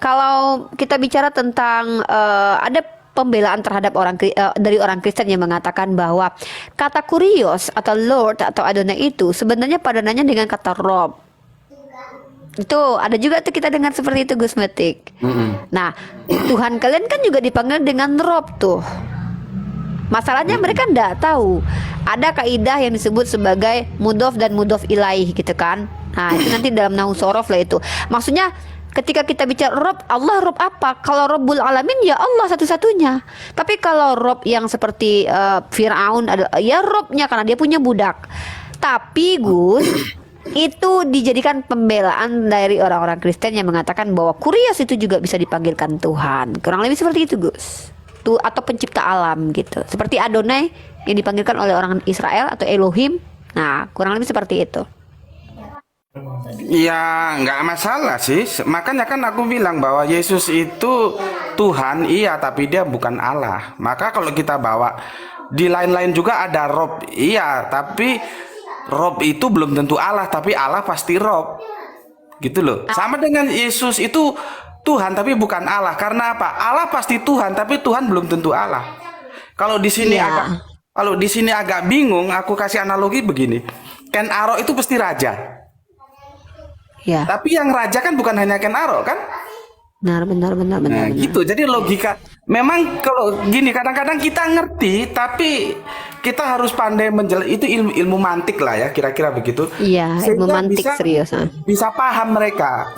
Kalau kita bicara tentang ada pembelaan terhadap dari orang Kristen yang mengatakan bahwa kata kurios atau Lord atau Adonai itu sebenarnya padanannya dengan kata Rob. Itu ada juga tuh kita dengar seperti itu Gus Metik. Nah, Tuhan kalian kan juga dipanggil dengan Rob tuh. Masalahnya mereka nggak tahu ada kaidah yang disebut sebagai mudof dan mudof ilaih gitu kan. Nah itu nanti dalam Nahu Sorof lah itu. Maksudnya ketika kita bicara Rob, Allah Rob apa? Kalau Robbul Alamin ya Allah satu-satunya. Tapi kalau Rob yang seperti Fir'aun ya Robnya karena dia punya budak. Tapi Gus itu dijadikan pembelaan dari orang-orang Kristen yang mengatakan bahwa Kurios itu juga bisa dipanggilkan Tuhan. Kurang lebih seperti itu Gus. Tuh atau pencipta alam gitu. Seperti Adonai yang dipanggilkan oleh orang Israel atau Elohim. Nah, kurang lebih seperti itu. Ya nggak masalah sih. Makanya kan aku bilang bahwa Yesus itu Tuhan, iya, tapi dia bukan Allah. Maka kalau kita bawa di lain-lain juga ada Rob, iya, tapi Rob itu belum tentu Allah, tapi Allah pasti Rob. Gitu loh. Sama dengan Yesus itu Tuhan tapi bukan Allah. Karena apa? Allah pasti Tuhan, tapi Tuhan belum tentu Allah. Kalau di sini Iya. agak bingung, aku kasih analogi begini. Ken Arok itu pasti raja. Ya. Tapi yang raja kan bukan hanya Ken Arok kan? Benar. Nah, gitu. Jadi logika. Memang kalau gini kadang-kadang kita ngerti, tapi kita harus pandai itu ilmu mantik lah ya, kira-kira begitu. Iya, ilmu Sehingga mantik serius. bisa paham mereka.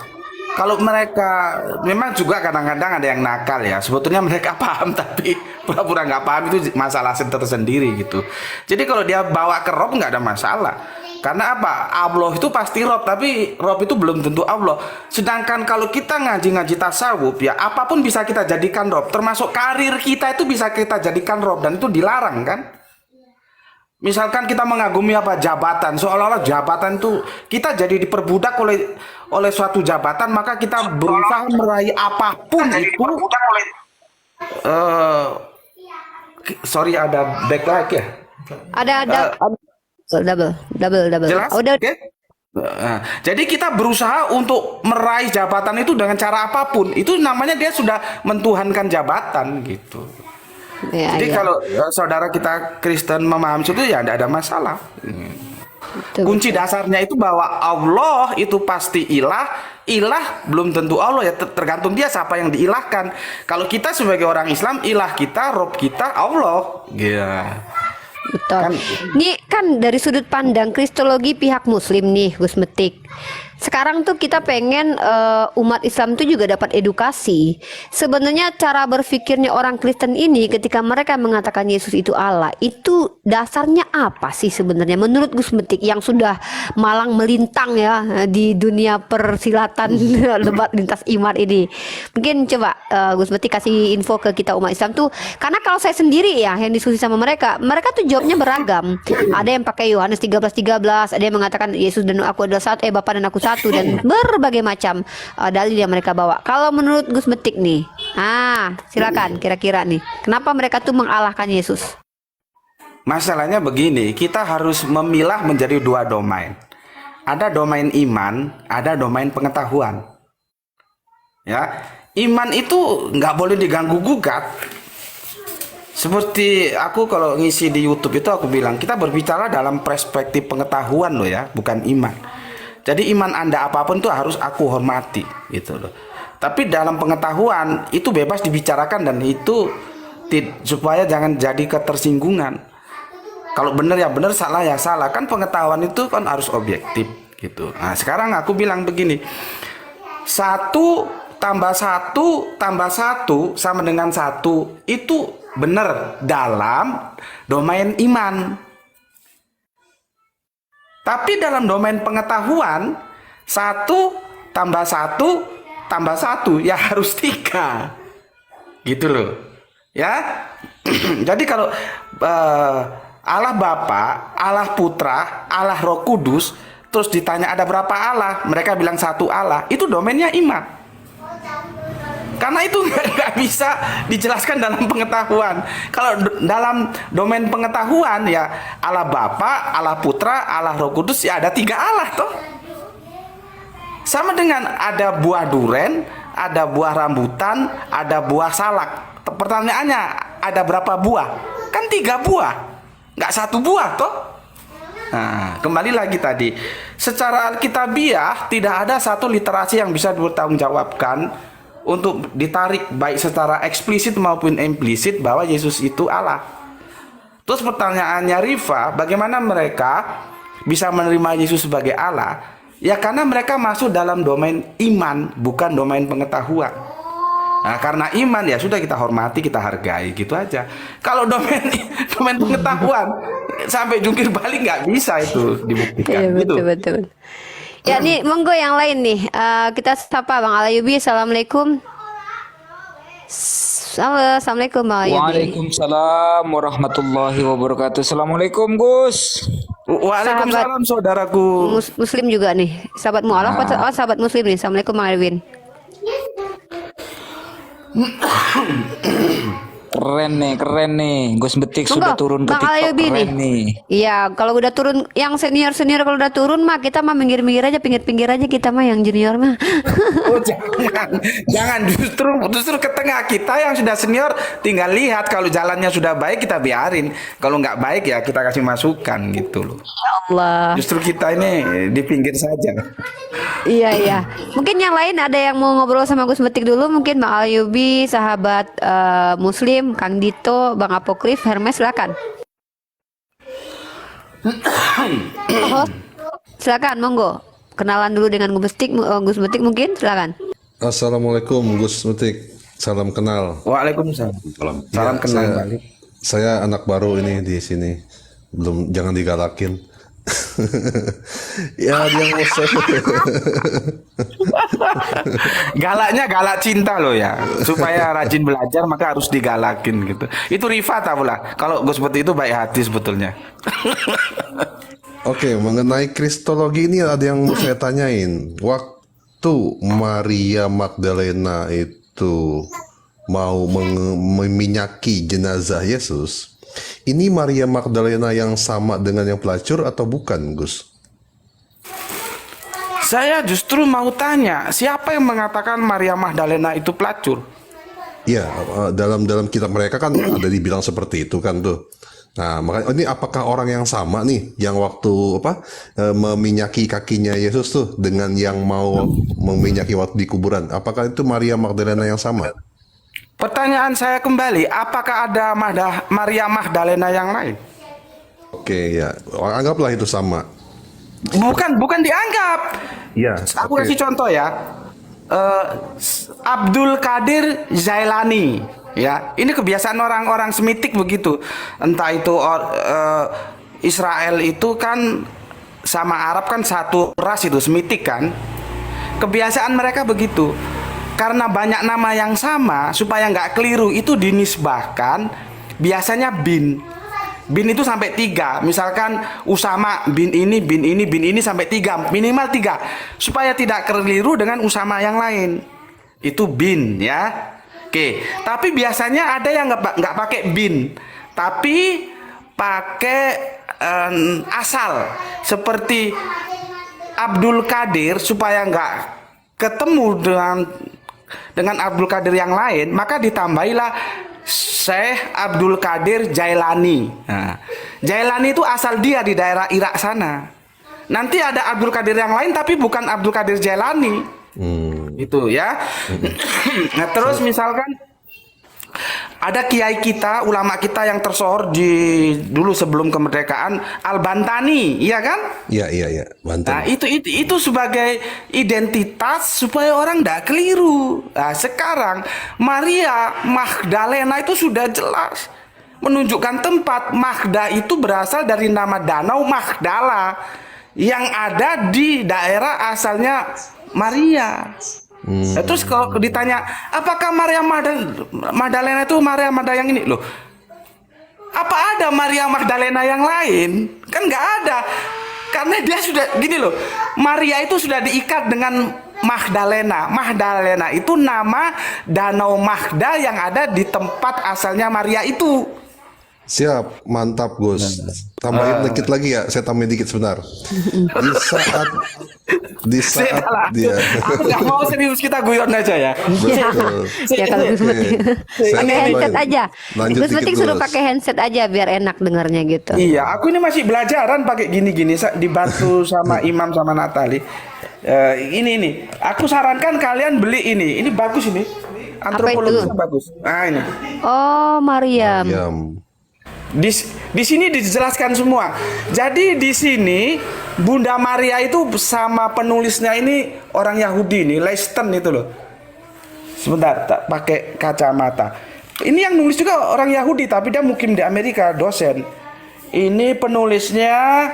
Kalau mereka memang juga kadang-kadang ada yang nakal ya. Sebetulnya mereka paham tapi pura-pura nggak paham, itu masalah tersendiri gitu. Jadi kalau dia bawa ke Rob nggak ada masalah. Karena apa? Allah itu pasti Rob, tapi Rob itu belum tentu Allah. Sedangkan kalau kita ngaji-ngaji tasawuf ya, apapun bisa kita jadikan Rob. Termasuk karir kita itu bisa kita jadikan Rob, dan itu dilarang kan? Misalkan kita mengagumi apa jabatan, seolah-olah jabatan itu kita jadi diperbudak oleh suatu jabatan, maka kita berusaha meraih apapun itu. Sorry, ada backlight ya. Ada double. Jelas? Oh, udah. Oke. Nah, jadi kita berusaha untuk meraih jabatan itu dengan cara apapun. Itu namanya dia sudah mentuhankan jabatan gitu. Ya, Jadi ya. kalau saudara kita Kristen memahami itu ya tidak ada masalah. Betul, Kunci betul. dasarnya itu bahwa Allah itu pasti ilah. Ilah belum tentu Allah ya, tergantung dia siapa yang diilahkan. Kalau kita sebagai orang Islam, ilah kita, Rob kita Allah. Iya. Betul. Kan Ini kan dari sudut pandang Kristologi pihak Muslim nih, Gus Metik. Sekarang tuh kita pengen umat Islam tuh juga dapat edukasi. Sebenarnya cara berpikirnya orang Kristen ini ketika mereka mengatakan Yesus itu Allah, itu dasarnya apa sih sebenarnya? Menurut Gus Metik yang sudah malang melintang ya di dunia persilatan debat lintas iman ini. Mungkin coba Gus Metik kasih info ke kita umat Islam tuh, karena kalau saya sendiri ya yang diskusi sama mereka, mereka tuh jawabnya beragam. Ada yang pakai Yohanes 13:13, ada yang mengatakan Yesus dan aku adalah satu, Bapa dan aku satu, dan berbagai macam dalil yang mereka bawa. Kalau menurut Gus Metik nih, silakan kira-kira nih, kenapa mereka tuh mengalahkan Yesus? masalahnya begini, kita harus memilah menjadi dua domain. Ada domain iman, ada domain pengetahuan. Ya, iman itu nggak boleh diganggu gugat. Seperti aku kalau ngisi di YouTube itu aku bilang kita berbicara dalam perspektif pengetahuan loh ya, bukan iman. Jadi iman Anda apapun tuh harus aku hormati gitu loh. Tapi dalam pengetahuan itu bebas dibicarakan, dan itu supaya jangan jadi ketersinggungan. Kalau benar ya benar, salah ya salah. Kan pengetahuan itu kan harus objektif gitu. Nah, sekarang aku bilang begini. 1+1 sama dengan 1 itu benar dalam domain iman. Tapi dalam domain pengetahuan 1+1 ya harus 3. Gitu loh. Ya. Jadi kalau Allah Bapa, Allah Putra, Allah Roh Kudus, terus ditanya ada berapa Allah, mereka bilang satu Allah, itu domainnya iman. Karena itu nggak bisa dijelaskan dalam pengetahuan. Kalau dalam domain pengetahuan ya Allah Bapa, Allah Putra, Allah Roh Kudus, ya ada 3 Allah toh. Sama dengan ada buah duren, ada buah rambutan, ada buah salak. Pertanyaannya, ada berapa buah? Kan 3 buah, nggak 1 buah toh. Nah, kembali lagi tadi, secara alkitabiah tidak ada satu literasi yang bisa dipertanggungjawabkan untuk ditarik baik secara eksplisit maupun implisit bahwa Yesus itu Allah. Terus pertanyaannya Rifa, bagaimana mereka bisa menerima Yesus sebagai Allah? Ya karena mereka masuk dalam domain iman, bukan domain pengetahuan. Nah, karena iman ya sudah kita hormati, kita hargai gitu aja. Kalau domain pengetahuan sampai jungkir balik nggak bisa itu dibuktikan Iya, gitu. betul. Ya, nih monggo yang lain nih. Kita sapa Bang Alayubi. Assalamualaikum. Assalamualaikum Bang Alayubi. Waalaikumsalam warahmatullahi wabarakatuh. Assalamualaikum Gus. Waalaikumsalam saudaraku. Muslim juga nih. Sahabat mualaf atau sahabat muslim nih. Assalamualaikum Bang Alwin. Keren nih. Gus Betik Monggo, sudah turun ke Bang TikTok, Alayubi keren nih. Iya, kalau udah turun yang senior kalau udah turun mah kita mah minggir-minggir aja, pinggir-pinggir aja kita mah yang junior mah. Oh jangan justru ke tengah, kita yang sudah senior tinggal lihat kalau jalannya sudah baik kita biarin, kalau nggak baik ya kita kasih masukan gitu loh. Allah. Justru kita ini di pinggir saja. Iya. Mungkin yang lain ada yang mau ngobrol sama Gus Betik dulu, mungkin Bang Alayubi, sahabat Muslim, Kang Dito, Bang Apokrif, Hermes, silakan. Silakan, monggo. Kenalan dulu dengan Gus Betik mungkin, silakan. Assalamualaikum Gus Mutik, salam kenal. Waalaikumsalam. Salam Ya, kenal balik. saya anak baru ini di sini, jangan digalakin. Ya dia mau Galaknya galak cinta loh ya, supaya rajin belajar maka harus digalakin gitu. Itu Rifa tahu lah. Kalau Gus seperti itu baik hati sebetulnya. Oke, mengenai kristologi ini ada yang mau saya tanyain. Waktu Maria Magdalena itu mau meminyaki jenazah Yesus, ini Maria Magdalena yang sama dengan yang pelacur atau bukan, Gus? Saya justru mau tanya, siapa yang mengatakan Maria Magdalena itu pelacur? Ya, dalam kitab mereka kan ada dibilang seperti itu kan tuh. Nah, makanya ini apakah orang yang sama nih yang waktu meminyaki kakinya Yesus tuh dengan yang mau meminyaki waktu di kuburan? Apakah itu Maria Magdalena yang sama? Pertanyaan saya kembali, apakah ada Maria Magdalena yang lain? Oke, ya. Anggaplah itu sama. Bukan dianggap. Ya. Aku kasih contoh ya. Abdul Qadir Jailani, ya. Ini kebiasaan orang-orang Semitik begitu. Entah itu Israel itu kan sama Arab kan satu ras itu, Semitik kan. Kebiasaan mereka begitu. Karena banyak nama yang sama, supaya nggak keliru itu dinisbahkan biasanya bin. Bin itu sampai 3. Misalkan Usama bin ini sampai 3, minimal 3, supaya tidak keliru dengan Usama yang lain. Itu bin ya. Oke, tapi biasanya ada yang nggak pakai bin, tapi pakai asal seperti Abdul Qadir, supaya nggak ketemu dengan Abdul Qadir yang lain, maka ditambahilah Syekh Abdul Qadir Jailani. Nah, Jailani itu asal dia di daerah Irak sana. Nanti ada Abdul Qadir yang lain tapi bukan Abdul Qadir Jailani. Itu ya. Nah, terus misalkan ada kiai kita, ulama kita yang tersohor dulu sebelum kemerdekaan, Al-Bantani, iya kan? Iya. Banten. Nah, itu sebagai identitas supaya orang tidak keliru. Nah, sekarang Maria Magdalena itu sudah jelas menunjukkan tempat. Magda itu berasal dari nama danau Magdala yang ada di daerah asalnya Maria. Nah, terus kalau ditanya apakah Maria Magdalena itu Maria Magdalena yang ini loh? Apa ada Maria Magdalena yang lain? Kan nggak ada. Karena dia sudah gini loh. Maria itu sudah diikat dengan Magdalena. Magdalena itu nama danau Magda yang ada di tempat asalnya Maria itu. Siap, mantap Gus. Tambahin dikit lagi ya, saya tambahin dikit sebentar. Di saat Salah. dia Aku nggak mau serius, kita guyon aja ya. betul. Ya kalau Gus Metik Saya pakai handset tambahin. aja. Lanjut Gus dikit, Metik suruh Gus. pakai handset aja biar enak dengarnya gitu. Iya, aku ini masih belajaran pakai gini-gini dibantu sama Imam sama Natali. Ini, aku sarankan kalian beli ini. Ini bagus ini. Antropologisnya bagus. Nah ini. Oh, Mariam. Diam. Di sini dijelaskan semua. Jadi di sini Bunda Maria itu sama penulisnya ini orang Yahudi nih, Leisten itu loh. Sebentar, tak pakai kacamata. Ini yang nulis juga orang Yahudi, tapi dia mukim di Amerika, dosen. Ini penulisnya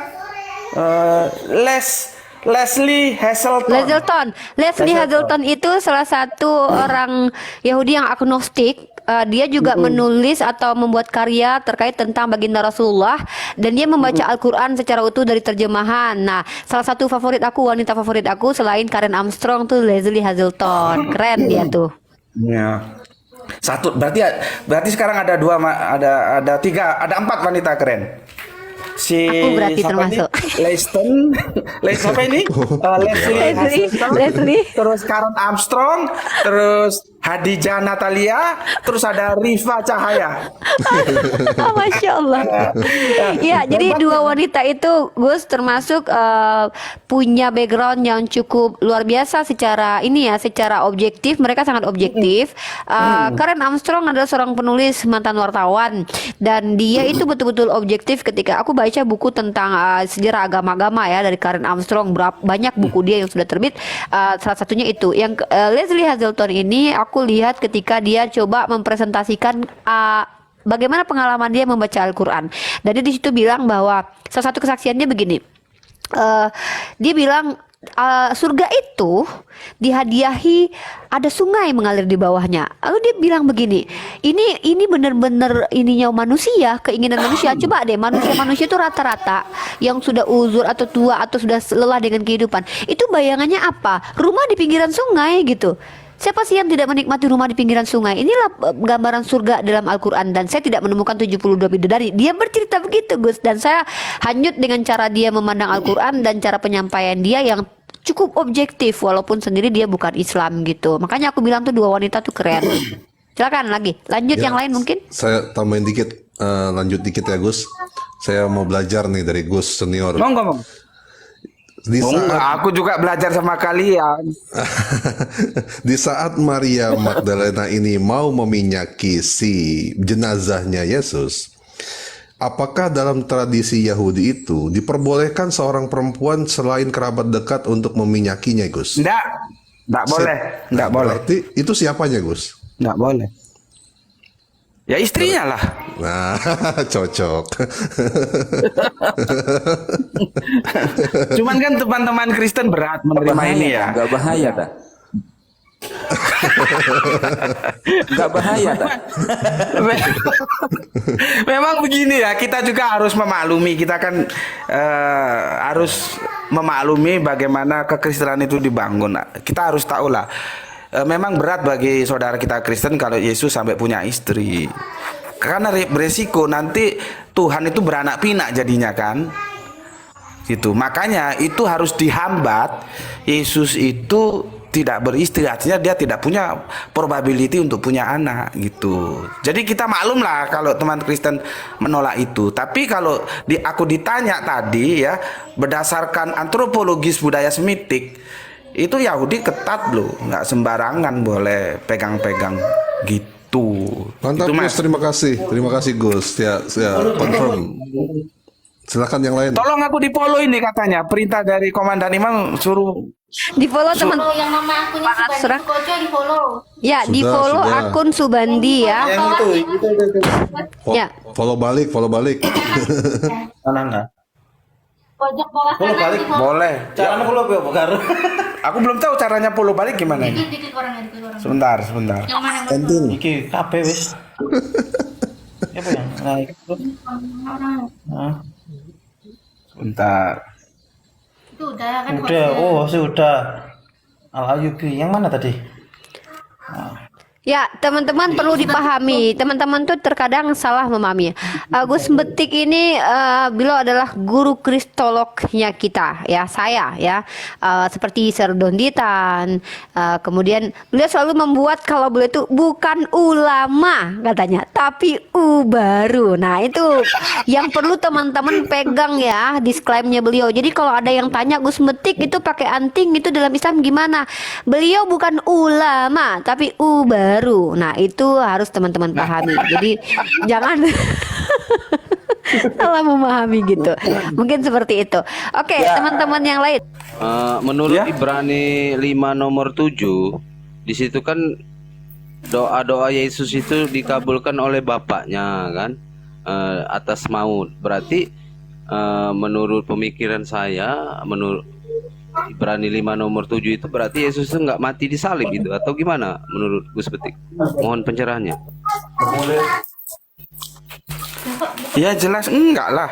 Leslie Hazelton. Leslie Hazelton itu salah satu orang Yahudi yang agnostik. Dia juga menulis atau membuat karya terkait tentang baginda Rasulullah, dan dia membaca Al-Quran secara utuh dari terjemahan. Nah, salah satu wanita favorit aku selain Karen Armstrong tuh Leslie Hazelton. Keren dia tuh. Ya. Satu, berarti sekarang ada tiga, ada 4 wanita keren. Si Aku berarti siapa termasuk. ini? Leisten, siapa ini? Leslie Hazelton, Leslie. terus Karen Armstrong, terus Hadijah Natalia, terus ada Rifa Cahaya. Oh, Masya Allah. Ya, jadi dua wanita itu Gus termasuk punya background yang cukup luar biasa secara secara objektif. Mereka sangat objektif. Karen Armstrong adalah seorang penulis mantan wartawan, dan dia itu betul-betul objektif. Ketika aku baca buku tentang sejarah agama-agama ya dari Karen Armstrong, banyak buku dia yang sudah terbit. Salah satunya itu yang Leslie Hazelton ini aku lihat ketika dia coba mempresentasikan bagaimana pengalaman dia membaca Al-Quran. Dan dia di situ bilang bahwa salah satu kesaksiannya begini. Dia bilang surga itu dihadiahi ada sungai mengalir di bawahnya. Lalu dia bilang begini, ini benar-benar ininya manusia, keinginan manusia. Coba deh, manusia itu rata-rata yang sudah uzur atau tua atau sudah lelah dengan kehidupan, itu bayangannya apa? Rumah di pinggiran sungai gitu. Siapa sih yang tidak menikmati rumah di pinggiran sungai? Inilah gambaran surga dalam Al-Quran. Dan saya tidak menemukan 72 bidadari. Dia bercerita begitu, Gus. Dan saya hanyut dengan cara dia memandang Al-Quran dan cara penyampaian dia yang cukup objektif, walaupun sendiri dia bukan Islam gitu. Makanya aku bilang tuh dua wanita tuh keren. Silakan lagi, lanjut Ya, yang lain mungkin. Saya tambahin dikit, lanjut dikit ya Gus. Saya mau belajar nih dari Gus senior. Monggo. Di Enggak, aku juga belajar sama kalian. Di saat Maria Magdalena ini mau meminyaki si jenazahnya Yesus, apakah dalam tradisi Yahudi itu diperbolehkan seorang perempuan selain kerabat dekat untuk meminyakinya, Gus? Enggak boleh. Enggak boleh. Berarti itu siapanya, Gus? Enggak boleh. Ya istrinya lah. Nah, cocok. Cuman kan teman-teman Kristen berat menerima ini ya. Enggak bahaya tak? Enggak bahaya tak? Memang begini ya, kita juga harus memaklumi. Kita kan harus memaklumi bagaimana kekristenan itu dibangun. Kita harus tahu lah. Memang berat bagi saudara kita Kristen kalau Yesus sampai punya istri. Karena beresiko nanti Tuhan itu beranak pinak jadinya kan. Gitu. Makanya itu harus dihambat. Yesus itu tidak beristri, artinya dia tidak punya probability untuk punya anak gitu. Jadi kita maklum lah kalau teman Kristen menolak itu. Tapi kalau aku ditanya tadi ya, berdasarkan antropologis budaya Semitik, itu Yahudi ketat loh, nggak sembarangan boleh pegang-pegang gitu. Mantap, Itu, Gus. Terima kasih Gus. Ya, confirm. Silakan yang lain. Tolong aku di follow ini katanya, perintah dari Komandan Imam suruh. Di follow teman. Kalau yang nama akunnya Subandi Koco di follow. Ya, di Sudah, follow sudah. akun Subandi ya. Yang itu. Ya. Follow balik. Mana? Pojok bawah kanan di follow. Boleh. Caranya follow apa Bukar? Aku belum tahu caranya follow balik gimana. Dikit orangnya, dikit orang. Sebentar. Yang mana yang Iki KB wis. Apa yang naik itu? Nah, Sebentar. itu udah kan? udah, oh sudah. Al Ayubi yang mana tadi? Ya, teman-teman perlu dipahami. Teman-teman tuh terkadang salah memahami. Gus Betik ini beliau adalah guru kristolognya kita, ya saya, ya. Seperti Sir Donditan. Kemudian beliau selalu membuat kalau beliau itu bukan ulama katanya, tapi baru. Nah, itu yang perlu teman-teman pegang ya, disclaimer-nya beliau. Jadi kalau ada yang tanya Gus Betik itu pakai anting itu dalam Islam gimana? Beliau bukan ulama, tapi baru. Nah, itu harus teman-teman pahami. Jadi jangan salah memahami gitu. Mungkin seperti itu. Oke, teman-teman yang lain. Menurut Ibrani 5 nomor 7, di situ kan doa-doa Yesus itu dikabulkan oleh Bapaknya kan, atas maut. Berarti menurut pemikiran saya, menurut Ibrani 5 nomor 7 itu berarti Yesus itu nggak mati di salib itu, atau gimana menurut Gus Betik? Mohon pencerahannya. Ya jelas enggak lah.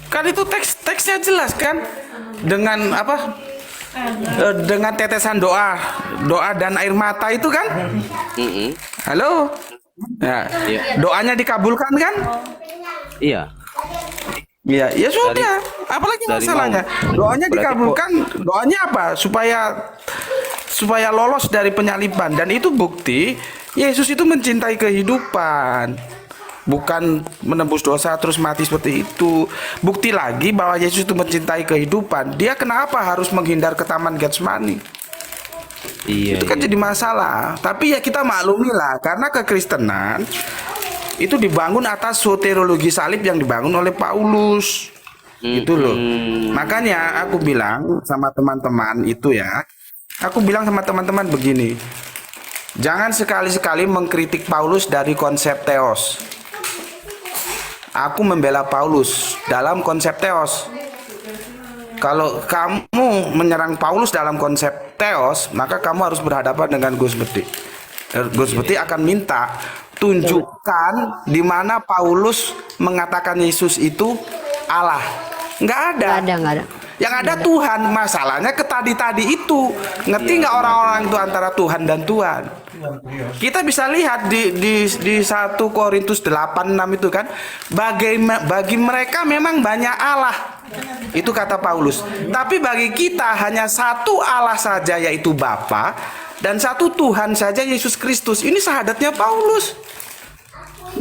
Kan itu teksnya jelas kan. Dengan apa? Dengan tetesan doa dan air mata itu kan? Halo? Ya, doanya dikabulkan kan? Iya. Ya, ya sudah. Apalagi dari masalahnya? mau. Doanya Berarti dikabulkan. Doanya apa? Supaya lolos dari penyaliban, dan itu bukti Yesus itu mencintai kehidupan. Bukan menebus dosa terus mati seperti itu. Bukti lagi bahwa Yesus itu mencintai kehidupan. Dia kenapa harus menghindar ke Taman Getsemani? Iya. Itu kan jadi masalah. Tapi ya kita maklumi lah, karena kekristenan itu dibangun atas soteriologi salib yang dibangun oleh Paulus. Gitu loh. Makanya aku bilang sama teman-teman itu ya. Aku bilang sama teman-teman begini. Jangan sekali-sekali mengkritik Paulus dari konsep theos. Aku membela Paulus dalam konsep theos. Kalau kamu menyerang Paulus dalam konsep theos, maka kamu harus berhadapan dengan Gus Betik. Gus Betik akan minta tunjukkan di mana Paulus mengatakan Yesus itu Allah. Nggak ada. Nggak ada. Yang ada Tuhan. Masalahnya ke tadi itu. Ngerti nggak orang-orang itu antara Tuhan dan Tuhan? Kita bisa lihat di 1 Korintus 8:6 itu kan, bagi mereka memang banyak Allah. Itu kata Paulus. Tapi bagi kita hanya satu Allah saja, yaitu Bapa, dan satu Tuhan saja, Yesus Kristus. Ini syahadatnya Paulus.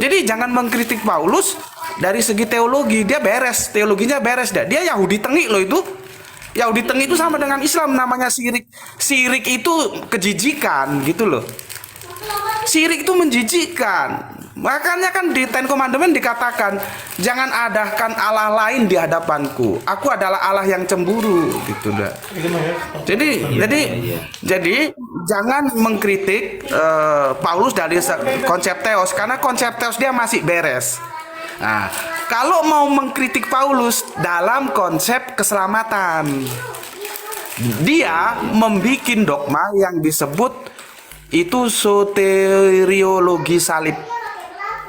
Jadi jangan mengkritik Paulus dari segi teologi. Dia beres, teologinya beres. Dia Yahudi tengik loh itu. Yahudi tengik itu sama dengan Islam, namanya syirik. Syirik itu kejijikan gitu loh. Syirik itu menjijikkan. Makanya kan di Ten Commandment dikatakan, jangan adakan Allah lain di hadapanku. Aku adalah Allah yang cemburu gitu dah. Jadi jangan mengkritik Paulus dari konsep theos, karena konsep theos dia masih beres. Nah, kalau mau mengkritik Paulus dalam konsep keselamatan, dia membuat dogma yang disebut itu soteriologi salib.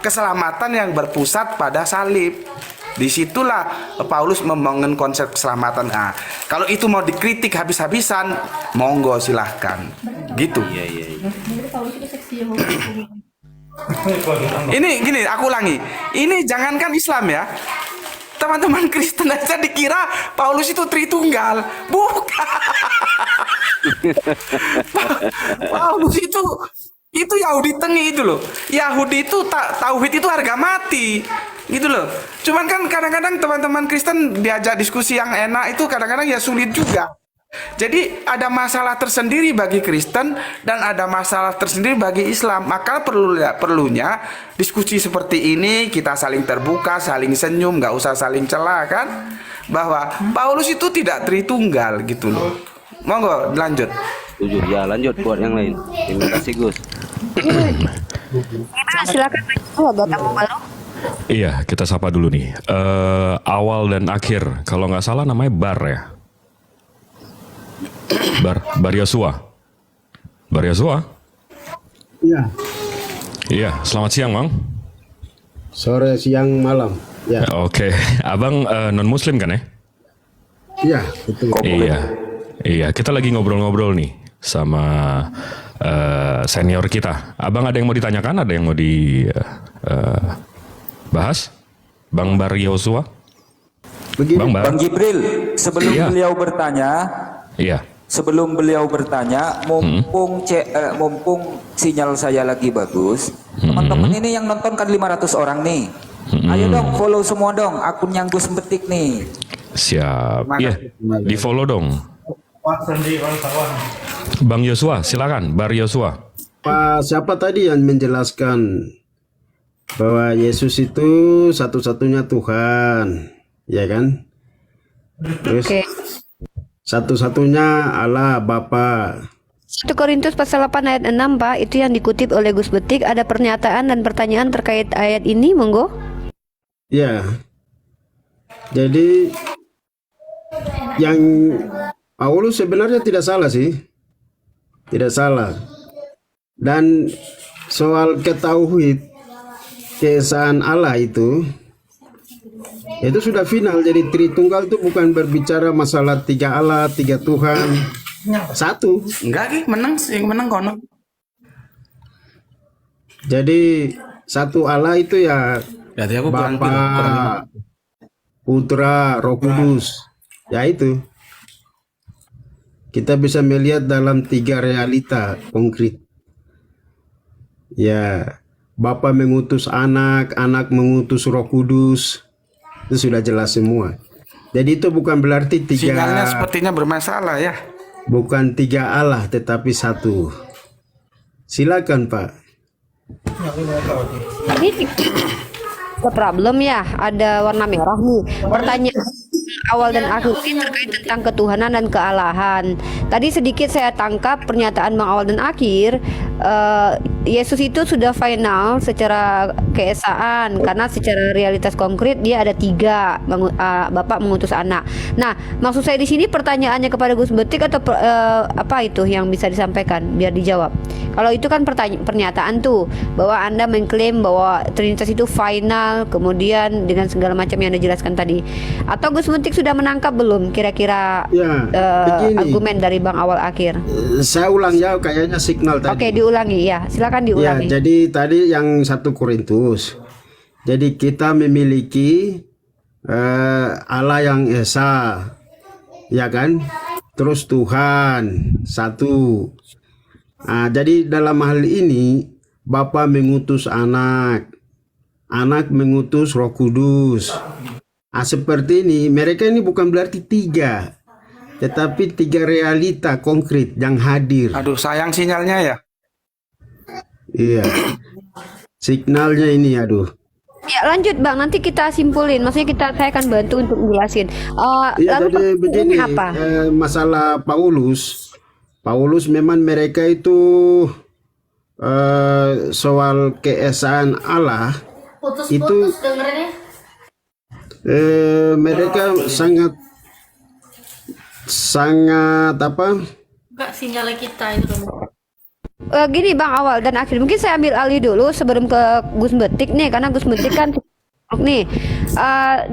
Keselamatan yang berpusat pada salib. Disitulah Paulus membangun konsep keselamatan. Nah, kalau itu mau dikritik habis-habisan, monggo silahkan. Gitu. Ini gini, aku ulangi. Ini jangankan Islam ya. Teman-teman Kristen aja dikira Paulus itu Tritunggal. Bukan. Paulus itu Yahudi tengik itu loh. Yahudi itu tauhid itu harga mati. Gitu loh. Cuman kan kadang-kadang teman-teman Kristen diajak diskusi yang enak itu kadang-kadang ya sulit juga. Jadi ada masalah tersendiri bagi Kristen dan ada masalah tersendiri bagi Islam. Maka perlunya diskusi seperti ini, kita saling terbuka, saling senyum, nggak usah saling celah kan. Bahwa Paulus itu tidak Tritunggal gitu loh. Monggo lanjut. Setuju. Ya lanjut buat yang lain. Terima kasih Gus. Silakan buat kamu baru. Iya, kita sapa dulu nih. Awal dan akhir, kalau nggak salah namanya Bar ya. Bar Yosua. Bar Yosua? Iya. Iya, selamat siang, Bang. Sore, siang, malam. Ya. Oke, Abang non-muslim kan ya? Iya, betul. Iya. Iya, kita lagi ngobrol-ngobrol nih sama senior kita. Abang ada yang mau ditanyakan? Ada yang mau dibahas? Bang Bar Yosua? Begini, Bang Bar? Bang Jibril, sebelum Iya. beliau bertanya, Iya. mumpung sinyal saya lagi bagus, teman-teman ini yang nonton kan 500 orang nih. Ayo dong follow semua dong akun yang Gus Betik nih. Siap. Iya, di follow dong. Bang Yosua, silakan. Bar Yosua. Pak siapa tadi yang menjelaskan bahwa Yesus itu satu-satunya Tuhan, ya kan? Terus Oke. satu-satunya Allah Bapa. 1 Korintus pasal 8 ayat 6 Pak, itu yang dikutip oleh Gus Betik. Ada pernyataan dan pertanyaan terkait ayat ini, monggo. Ya. Jadi yang Paulus sebenarnya tidak salah sih. Tidak salah. Dan soal ketauhid keesaan Allah itu sudah final. Jadi Tritunggal itu bukan berbicara masalah 3 Allah, 3 Tuhan. Satu. Enggak Ki, menang yang menang kono. Jadi satu Allah itu ya Berarti aku kurang Bapa, Putra, Roh Kudus. Ya itu. Kita bisa melihat dalam 3 realita konkret. Ya, Bapa mengutus anak, anak mengutus Roh Kudus. Itu sudah jelas semua. Jadi itu bukan berarti Sinyalnya 3, sepertinya bermasalah ya. bukan 3 Allah tetapi 1. Silakan Pak. Ini ada problem ya, ada warna merah nih. Pertanyaan awal dan akhir ini terkait tentang ketuhanan dan kealahan. Tadi sedikit saya tangkap pernyataan Bang Awal dan akhir. Yesus itu sudah final secara keesaan karena secara realitas konkret dia ada 3, Bapak mengutus anak. Nah, maksud saya di sini pertanyaannya kepada Gus Betik atau apa itu yang bisa disampaikan biar dijawab. Kalau itu kan pernyataan tuh bahwa Anda mengklaim bahwa Trinitas itu final, kemudian dengan segala macam yang Anda jelaskan tadi. Atau Gus Betik sudah menangkap belum kira-kira Ya, begini. argumen dari Bang Awal akhir? Saya ulang ya, kayaknya signal tadi. Oke, diulangi ya. Silakan Ya, diulangi. jadi tadi yang 1 Korintus. Jadi kita memiliki Allah yang Esa, ya kan? Terus Tuhan satu. Nah, jadi dalam hal ini Bapa mengutus anak, anak mengutus Roh Kudus. Nah, seperti ini, mereka ini bukan berarti 3, tetapi 3 realita konkret yang hadir. Aduh, sayang sinyalnya ya. Iya. Signalnya ini aduh. Ya, lanjut Bang, nanti kita simpulin. Maksudnya saya akan bantu untuk menjelasin. Iya, Lalu jadi begini, pertanyaannya apa? masalah Paulus memang mereka itu soal keesaan Allah Putus-putus dengernya. mereka sangat apa? Enggak sinyalnya kita itu dong. Gini Bang Awal dan akhir, mungkin saya ambil alih dulu sebelum ke Gus Betik nih, karena Gus Betik kan nih.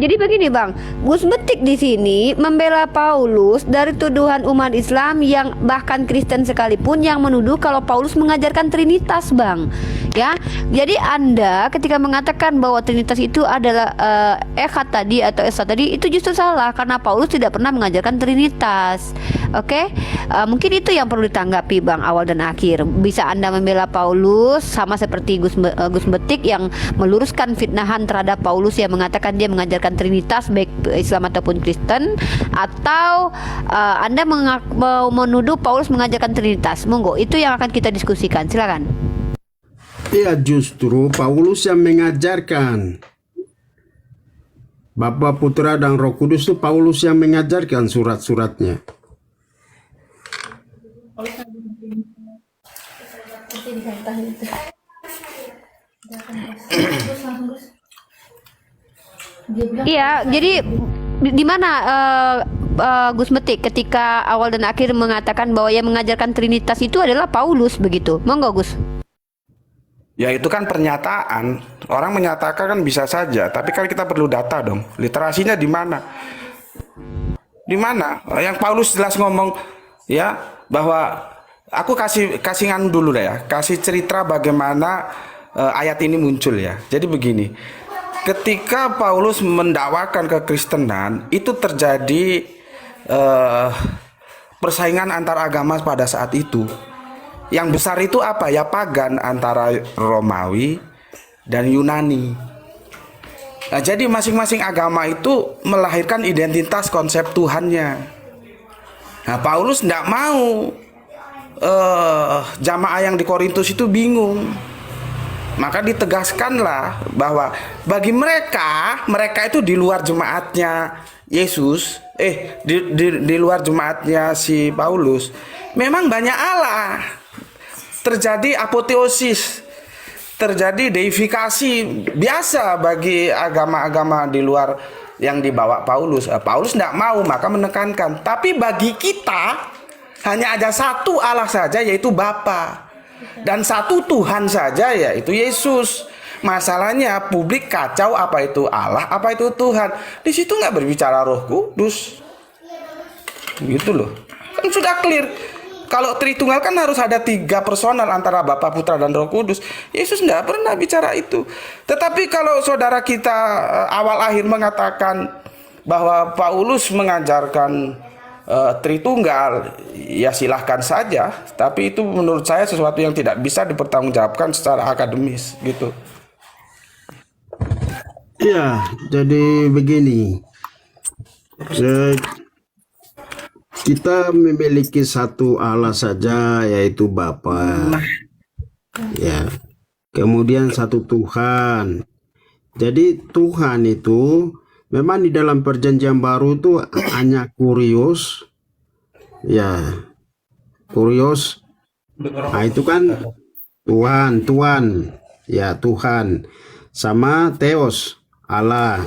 Jadi begini Bang, Gus Betik di sini membela Paulus dari tuduhan umat Islam yang bahkan Kristen sekalipun yang menuduh kalau Paulus mengajarkan Trinitas Bang. Ya, jadi Anda ketika mengatakan bahwa Trinitas itu adalah Echad tadi atau Esa tadi, itu justru salah karena Paulus tidak pernah mengajarkan Trinitas. Oke, mungkin itu yang perlu ditanggapi Bang Awal dan akhir. Bisa Anda membela Paulus sama seperti Gus Betik yang meluruskan fitnahan terhadap Paulus yang mengatakan dia mengajarkan Trinitas baik Islam ataupun Kristen, atau Anda mau menuduh Paulus mengajarkan Trinitas. Monggo, itu yang akan kita diskusikan. Silakan. Ya justru Paulus yang mengajarkan. Bapa, Putra, dan Roh Kudus itu Paulus yang mengajarkan surat-suratnya. Iya, jadi di mana Gus Betik ketika awal dan akhir mengatakan bahwa yang mengajarkan Trinitas itu adalah Paulus begitu. Monggo Gus. Ya itu kan pernyataan. Orang menyatakan kan bisa saja, tapi kan kita perlu data dong. Literasinya di mana? Di mana? Yang Paulus jelas ngomong ya bahwa aku kasih dulu lah ya, kasih cerita bagaimana ayat ini muncul ya. Jadi begini, ketika Paulus mendakwakan kekristenan, itu terjadi persaingan antar agama pada saat itu. Yang besar itu apa ya, pagan, antara Romawi dan Yunani. Nah, jadi masing-masing agama itu melahirkan identitas konsep Tuhannya. Nah, Paulus tidak mau jamaah yang di Korintus itu bingung. Maka ditegaskanlah bahwa bagi mereka itu di luar jemaatnya Yesus, di luar jemaatnya si Paulus, memang banyak Allah. Terjadi apoteosis, terjadi deifikasi biasa bagi agama-agama di luar yang dibawa Paulus. Paulus tidak mau, maka menekankan. Tapi bagi kita hanya ada satu Allah saja, yaitu Bapa, dan satu Tuhan saja, yaitu Yesus. Masalahnya publik kacau apa itu Allah, apa itu Tuhan. Di situ nggak berbicara Roh Kudus, gitu loh. Kan sudah clear. Kalau Tritunggal kan harus ada 3 personal antara Bapa, Putra, dan Roh Kudus. Yesus nggak pernah bicara itu. Tetapi kalau saudara kita awal akhir mengatakan bahwa Paulus mengajarkan Tritunggal, ya silahkan saja. Tapi itu menurut saya sesuatu yang tidak bisa dipertanggungjawabkan secara akademis, gitu. Iya, jadi begini. Kita memiliki satu Allah saja, yaitu Bapa. Ya. Kemudian satu Tuhan. Jadi Tuhan itu memang di dalam perjanjian baru itu hanya kurios. Ya. Kurios. Nah, itu kan Tuhan. Ya, Tuhan. Sama Theos, Allah.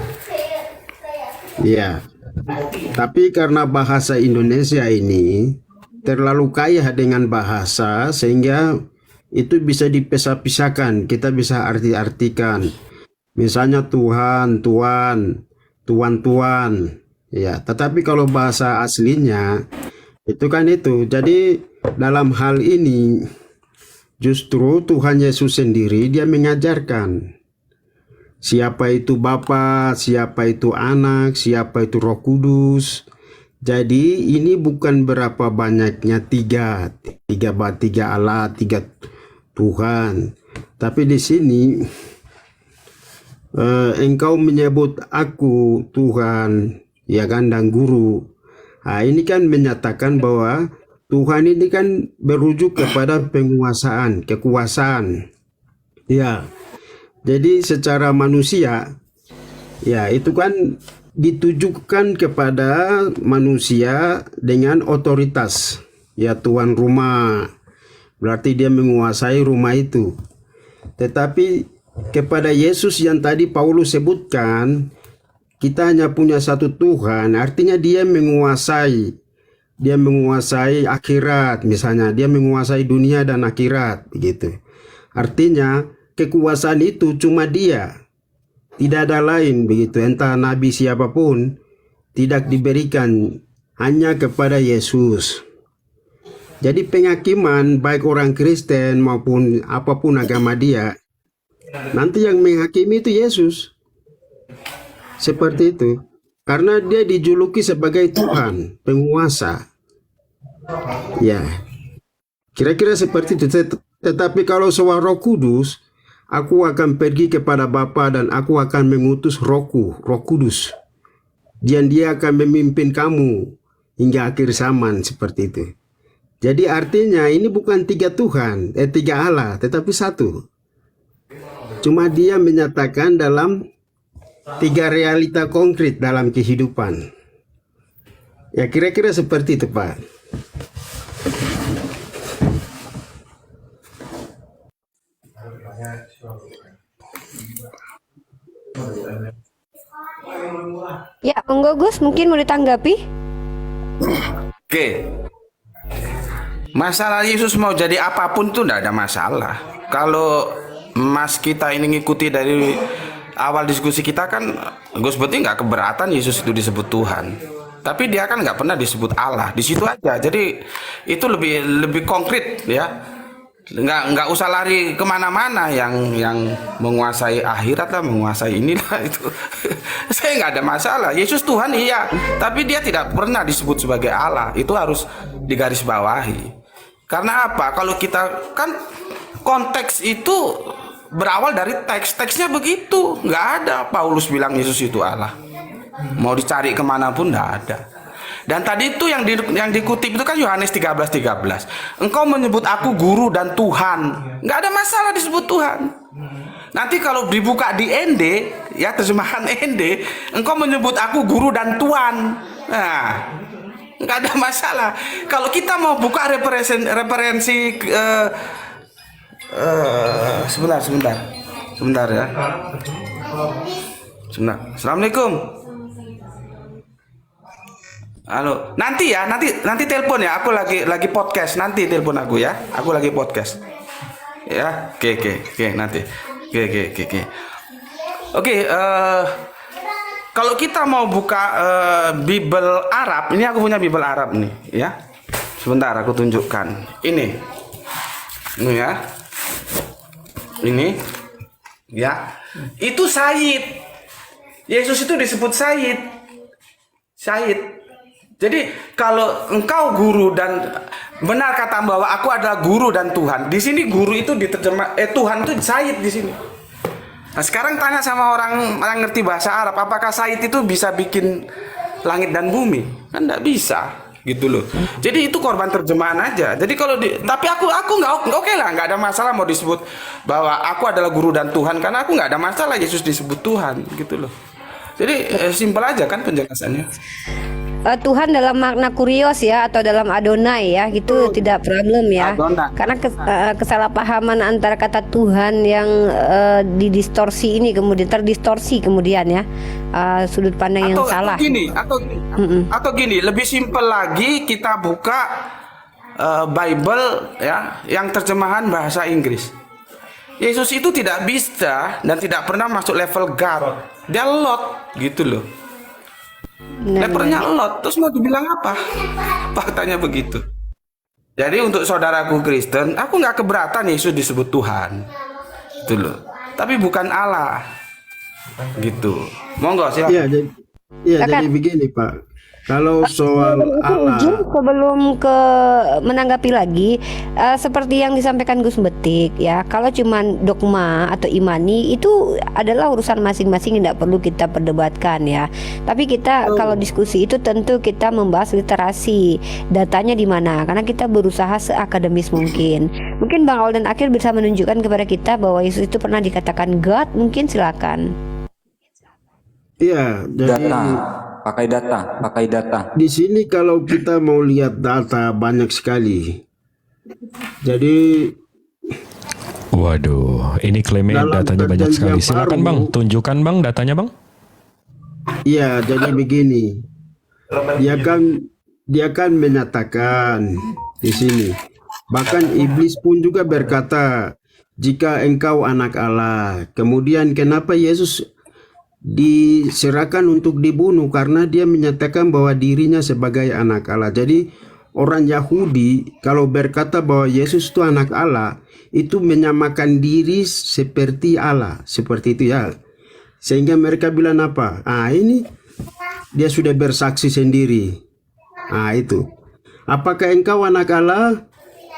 Ya. Tapi karena bahasa Indonesia ini terlalu kaya dengan bahasa, sehingga itu bisa dipisah-pisahkan, kita bisa arti-artikan. Misalnya Tuhan, Tuan. Ya, tetapi kalau bahasa aslinya itu kan itu. Jadi dalam hal ini justru Tuhan Yesus sendiri dia mengajarkan siapa itu Bapa, siapa itu Anak, siapa itu Roh Kudus. Jadi ini bukan berapa banyaknya tiga Allah, 3 Tuhan. Tapi di sini engkau menyebut aku Tuhan, ya kan, dan Guru. Nah, ini kan menyatakan bahwa Tuhan ini kan berujuk kepada penguasaan, kekuasaan. Ya. Jadi secara manusia, ya itu kan ditujukan kepada manusia dengan otoritas. Ya, tuan rumah, berarti dia menguasai rumah itu. Tetapi kepada Yesus yang tadi Paulus sebutkan, kita hanya punya satu Tuhan, artinya dia menguasai. Dia menguasai akhirat, misalnya dia menguasai dunia dan akhirat, begitu. Artinya kekuasaan itu cuma dia, tidak ada lain, begitu. Entah nabi siapapun tidak diberikan, hanya kepada Yesus. Jadi penghakiman baik orang Kristen maupun apapun agama dia, nanti yang menghakimi itu Yesus. Seperti itu. Karena dia dijuluki sebagai Tuhan, penguasa. Ya. Kira-kira seperti itu. Tetapi kalau soal Roh Kudus, aku akan pergi kepada Bapa dan aku akan mengutus Roh Kudus. Dan dia akan memimpin kamu hingga akhir zaman, seperti itu. Jadi artinya ini bukan 3 Tuhan, 3 Allah, tetapi satu. Cuma dia menyatakan dalam 3 realita konkret dalam kehidupan. Ya, kira-kira seperti itu, Pak. Ya, monggo Gus, mungkin mau ditanggapi? Oke. Masalah Yesus mau jadi apapun itu tidak ada masalah. Kalau Mas kita ini ngikuti dari awal diskusi kita kan, Gus berarti nggak keberatan Yesus itu disebut Tuhan. Tapi dia kan nggak pernah disebut Allah di situ aja. Jadi itu lebih konkret ya. Nggak usah lari kemana-mana yang menguasai akhirat lah, menguasai inilah itu. Saya nggak ada masalah. Yesus Tuhan iya, tapi dia tidak pernah disebut sebagai Allah. Itu harus digarisbawahi. Karena apa? Kalau kita kan konteks itu berawal dari teks-teksnya begitu. Nggak ada Paulus bilang Yesus itu Allah. Mau dicari kemanapun nggak ada. Dan tadi itu yang dikutip itu kan Yohanes 13:13. Engkau menyebut aku guru dan Tuhan. Nggak ada masalah disebut Tuhan. Nanti kalau dibuka di ND, ya terjemahan ND, engkau menyebut aku guru dan Tuhan. Nah, nggak ada masalah. Kalau kita mau buka referensi sebentar ya. Sebentar. Assalamualaikum. Halo, nanti telepon ya. Aku lagi podcast. Nanti telepon aku ya. Aku lagi podcast. Ya, oke, nanti. Oke. Kalau kita mau buka Bible Arab, ini aku punya Bible Arab nih, ya. Sebentar, aku tunjukkan. Ini ya. Ini, ya. Itu Sayyid. Yesus itu disebut Sayyid. Jadi kalau engkau guru dan benar kata bahwa aku adalah guru dan Tuhan. Di sini guru itu diterjemah Tuhan itu Sayyid di sini. Nah, sekarang tanya sama orang ngerti bahasa Arab, apakah Sayyid itu bisa bikin langit dan bumi? Kan enggak bisa, gitu loh. Jadi itu korban terjemahan aja. Jadi kalau tapi aku nggak oke lah, nggak ada masalah mau disebut bahwa aku adalah guru dan Tuhan, karena aku nggak ada masalah Yesus disebut Tuhan, gitu loh. Jadi simpel aja kan penjelasannya. Tuhan dalam makna kurios ya, atau dalam Adonai ya, gitu tidak problem ya. Adonai. Karena kesalahpahaman antara kata Tuhan yang didistorsi ini kemudian terdistorsi kemudian ya, sudut pandang yang salah. Atau gini, lebih simpel lagi kita buka Bible ya, yang terjemahan bahasa Inggris. Yesus itu tidak bisa dan tidak pernah masuk level God. Dia Lot, gitu loh. Levelnya Lot, terus mau dibilang apa? Faktanya begitu. Jadi untuk saudaraku Kristen, aku nggak keberatan Yesus disebut Tuhan, gitu loh. Tapi bukan Allah, gitu. Monggo silakan. Jadi begini Pak. Kalau soal Allah, sebelum ke menanggapi lagi, seperti yang disampaikan Gus Betik ya, kalau cuman dogma atau imani itu adalah urusan masing-masing, tidak perlu kita perdebatkan ya. Tapi kita kalau diskusi itu tentu kita membahas literasi, datanya di mana, karena kita berusaha seakademis mungkin. Mungkin Bang Alden Akhir bisa menunjukkan kepada kita bahwa Yesus itu pernah dikatakan God, mungkin silakan. iya, jadi Pakai data. di sini kalau kita mau lihat data banyak sekali. Jadi Waduh, ini klaimnya Dalam datanya banyak sekali. perjanjian Silakan baru- Bang, tunjukkan Bang datanya Bang. iya, jadi begini. Dia kan menyatakan di sini. Bahkan iblis pun juga berkata, jika engkau anak Allah. Kemudian kenapa Yesus diserahkan untuk dibunuh? Karena dia menyatakan bahwa dirinya sebagai anak Allah. Jadi orang Yahudi kalau berkata bahwa Yesus itu anak Allah, itu menyamakan diri seperti Allah, seperti itu ya. Sehingga mereka bilang apa? Ini dia sudah bersaksi sendiri. Itu. Apakah engkau anak Allah?